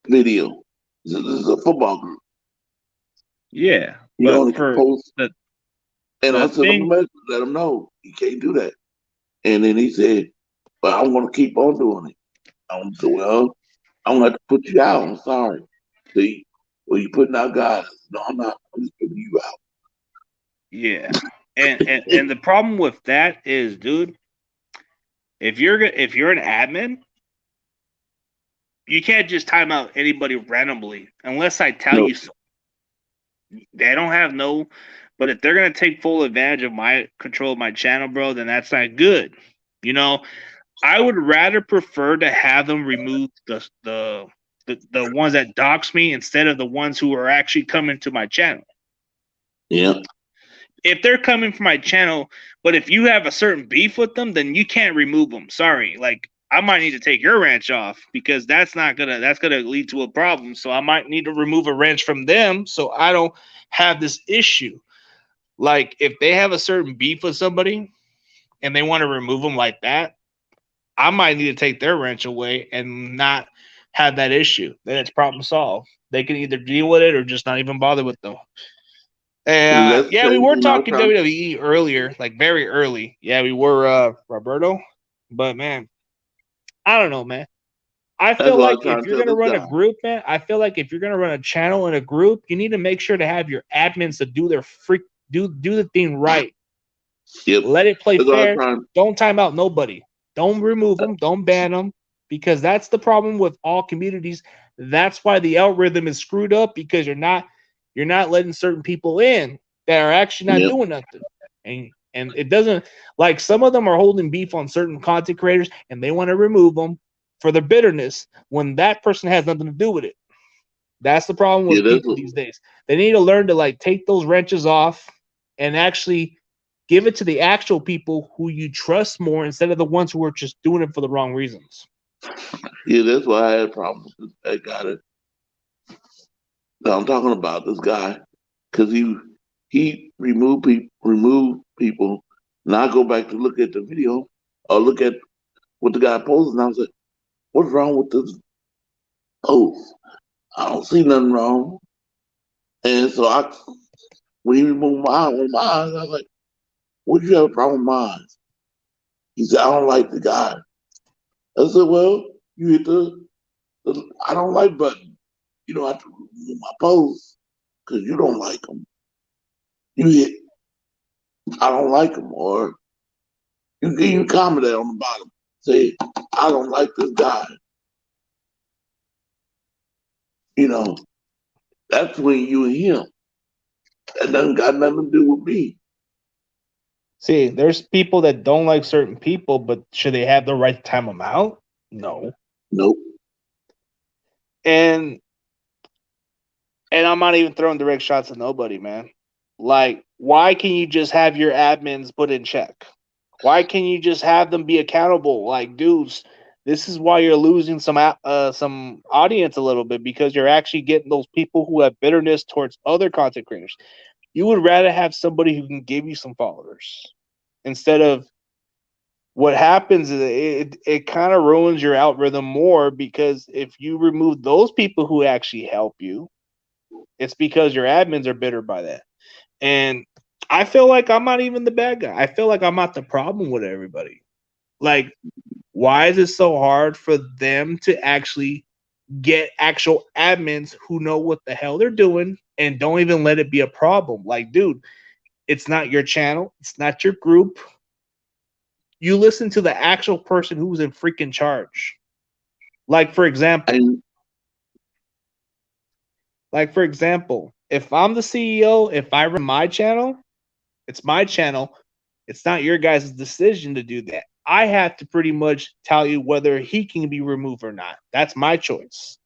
video. This is a football group. Yeah. You only can post and I said, let him know you can't do that. And then he said, but I'm gonna keep on doing it. I said, well, I'm gonna have to put you out. I'm sorry. See, well, you putting out guys. No, I'm not. I'm just putting you out. Yeah. And the problem with that is, dude, if you're an admin, you can't just time out anybody randomly unless I tell you so. They don't have but if they're gonna take full advantage of my control of my channel, bro, then that's not good. I would rather prefer to have them remove the ones that dox me instead of the ones who are actually coming to my channel. Yeah. If they're coming from my channel, but if you have a certain beef with them, then you can't remove them. Sorry. Like I might need to take your ranch off because that's gonna lead to a problem. So I might need to remove a ranch from them so I don't have this issue. Like if they have a certain beef with somebody and they want to remove them like that, I might need to take their ranch away and not have that issue. Then it's problem solved. They can either deal with it or just not even bother with them. And yeah, we were talking WWE earlier, like very early. Yeah, we were Roberto. But man, I don't know, man. I feel like if you're gonna run a group, man, I feel like if you're gonna run a channel in a group, you need to make sure to have your admins to do their do the thing right. Yep. Let it play fair. Don't time out nobody. Don't remove them. Don't ban them, because that's the problem with all communities. That's why the algorithm is screwed up, because you're not letting certain people in that are actually not doing nothing. And it doesn't, like, some of them are holding beef on certain content creators and they want to remove them for their bitterness when that person has nothing to do with it. That's the problem with people these days. They need to learn to like take those wrenches off and actually give it to the actual people who you trust more instead of the ones who are just doing it for the wrong reasons. Yeah, that's why I had problems with that guy. I'm talking about this guy because he removed people. And I go back to look at the video or look at what the guy posted, and I was like, "What's wrong with this post? I don't see nothing wrong." And so when he removed mine, I was like, "What do you have a problem with mine?" He said, "I don't like the guy." I said, "Well, you hit the I don't like button. You don't have to remove my post because you don't like him. You hit I don't like him, or you comment that on the bottom. Say, I don't like this guy. That's between you and him. That doesn't got nothing to do with me." See, there's people that don't like certain people, but should they have the right to time them out? No. Nope. And I'm not even throwing direct shots at nobody, man. Like, why can you just have your admins put in check? Why can you just have them be accountable? Like, dudes, this is why you're losing some audience a little bit, because you're actually getting those people who have bitterness towards other content creators. You would rather have somebody who can give you some followers instead of what happens is it kind of ruins your algorithm more, because if you remove those people who actually help you, it's because your admins are bitter by that. And I feel like I'm not even the bad guy. I feel like I'm not the problem with everybody. Like, why is it so hard for them to actually get actual admins who know what the hell they're doing and don't even let it be a problem? Like, dude, it's not your channel. It's not your group. You listen to the actual person who's in freaking charge. Like, for example, if I'm the CEO, if I run my channel, it's my channel. It's not your guys' decision to do that. I have to pretty much tell you whether he can be removed or not. That's my choice.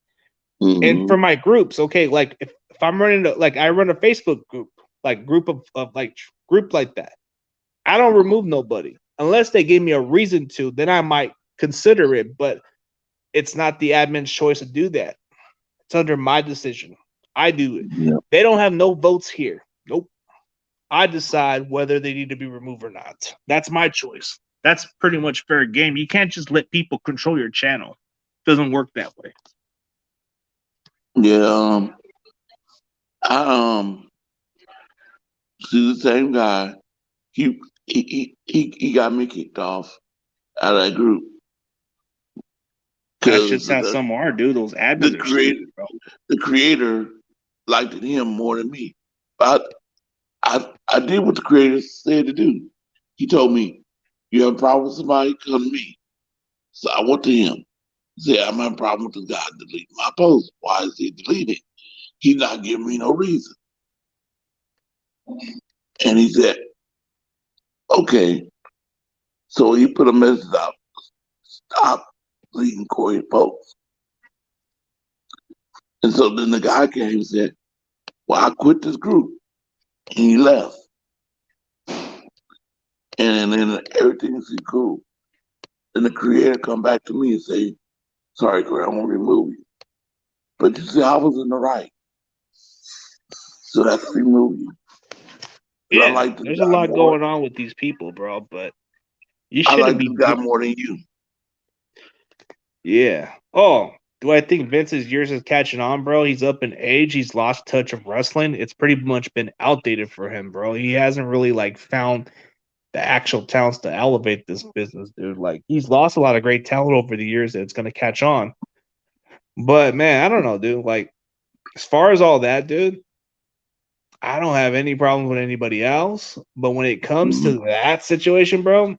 Mm-hmm. And for my groups, okay, like if I'm running I run a Facebook group, like group like that. I don't remove nobody unless they give me a reason to. Then I might consider it, but it's not the admin's choice to do that. It's under my decision. I do it. Yep. They don't have no votes here. Nope. I decide whether they need to be removed or not. That's my choice. That's pretty much fair game. You can't just let people control your channel. It doesn't work that way. Yeah. I see the same guy. He got me kicked off out of that group. That's just how some are, dude. Those admins are stupid, bro. The creator liked him more than me. But I did what the creator said to do. He told me, you have a problem with somebody, come to me. So I went to him. He said, I'm having a problem with this guy deleting my post. Why is he deleting? He's not giving me no reason. And he said, okay. So he put a message out. Stop deleting Corey's posts. And so then the guy came and said, well, I quit this group. And he left. And then everything is cool. Then the creator come back to me and say, sorry, Corey, I won't remove you. But you see, I was in the right. So that's remove you. Yeah, there's a lot going on with these people, bro, but you shouldn't be got more than you. Yeah. Oh, do I think Vince's years is catching on, bro? He's up in age. He's lost touch of wrestling. It's pretty much been outdated for him, bro. He hasn't really found the actual talents to elevate this business, dude. Like, he's lost a lot of great talent over the years that it's going to catch on. But, man, I don't know, dude. Like, as far as all that, dude, I don't have any problems with anybody else. But when it comes to that situation, bro,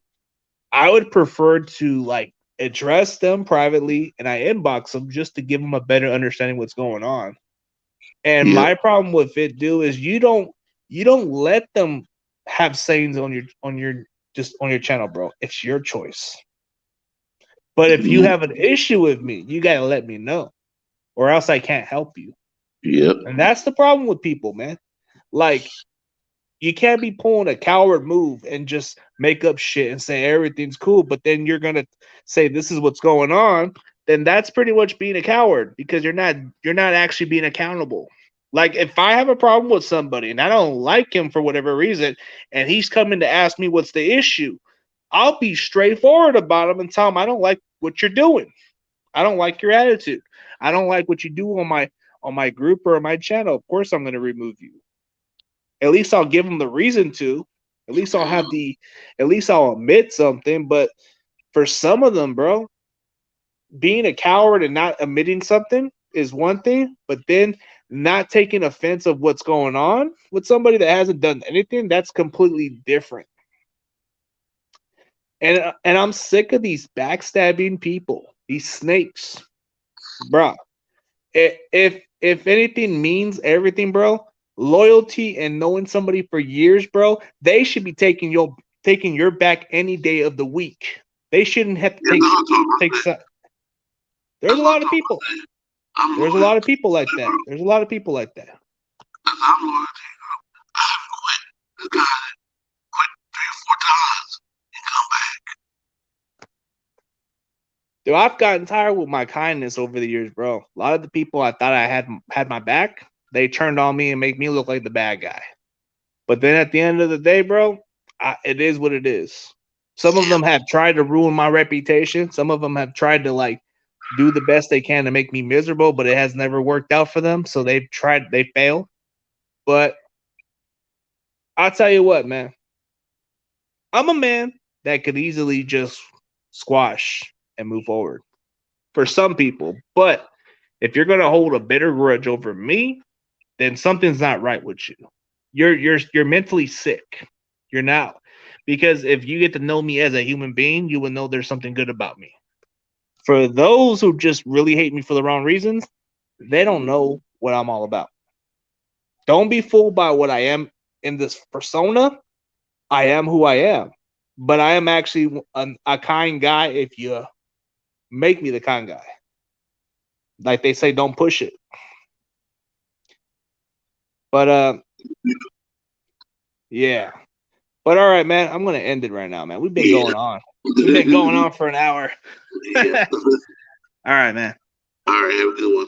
I would prefer to, address them privately, and I inbox them just to give them a better understanding what's going on. And my problem with it, dude, is you don't let them have sayings on your channel, bro. It's your choice. But if you have an issue with me, you gotta let me know, or else I can't help you. Yep. And that's the problem with people, man. Like, you can't be pulling a coward move and just make up shit and say everything's cool, but then you're gonna say this is what's going on. Then that's pretty much being a coward, because you're not actually being accountable. Like, if I have a problem with somebody and I don't like him for whatever reason, and he's coming to ask me what's the issue, I'll be straightforward about him and tell him I don't like what you're doing. I don't like your attitude. I don't like what you do on my group or on my channel. Of course, I'm going to remove you. At least I'll give them the reason to. At least I'll admit something. But for some of them, bro, being a coward and not admitting something is one thing, but then not taking offense of what's going on with somebody that hasn't done anything, that's completely different. And I'm sick of these backstabbing people, these snakes, bro. If anything means everything, bro, loyalty and knowing somebody for years, bro, they should be taking your back any day of the week. They shouldn't have to take. There's a lot of people. There's a lot of people like that. There's a lot of people like that. I'm loyal to you. I haven't quit. This guy quit 3 or 4 times and come back. Dude, I've gotten tired with my kindness over the years, bro. A lot of the people I thought I had my back, they turned on me and make me look like the bad guy. But then at the end of the day, bro, it is what it is. Some of them have tried to ruin my reputation. Some of them have tried to like do the best they can to make me miserable, but it has never worked out for them. So they failed. But I'll tell you what, man. I'm a man that could easily just squash and move forward for some people. But if you're going to hold a bitter grudge over me, then something's not right with you. You're mentally sick. You're not. Because if you get to know me as a human being, you will know there's something good about me. For those who just really hate me for the wrong reasons, they don't know what I'm all about. Don't be fooled by what I am in this persona. I am who I am. But I am actually a kind guy if you make me the kind guy. Like they say, don't push it. But, yeah. But all right, man, I'm going to end it right now, man. We've been going on. We've been going on for an hour. All right, man. All right, have a good one.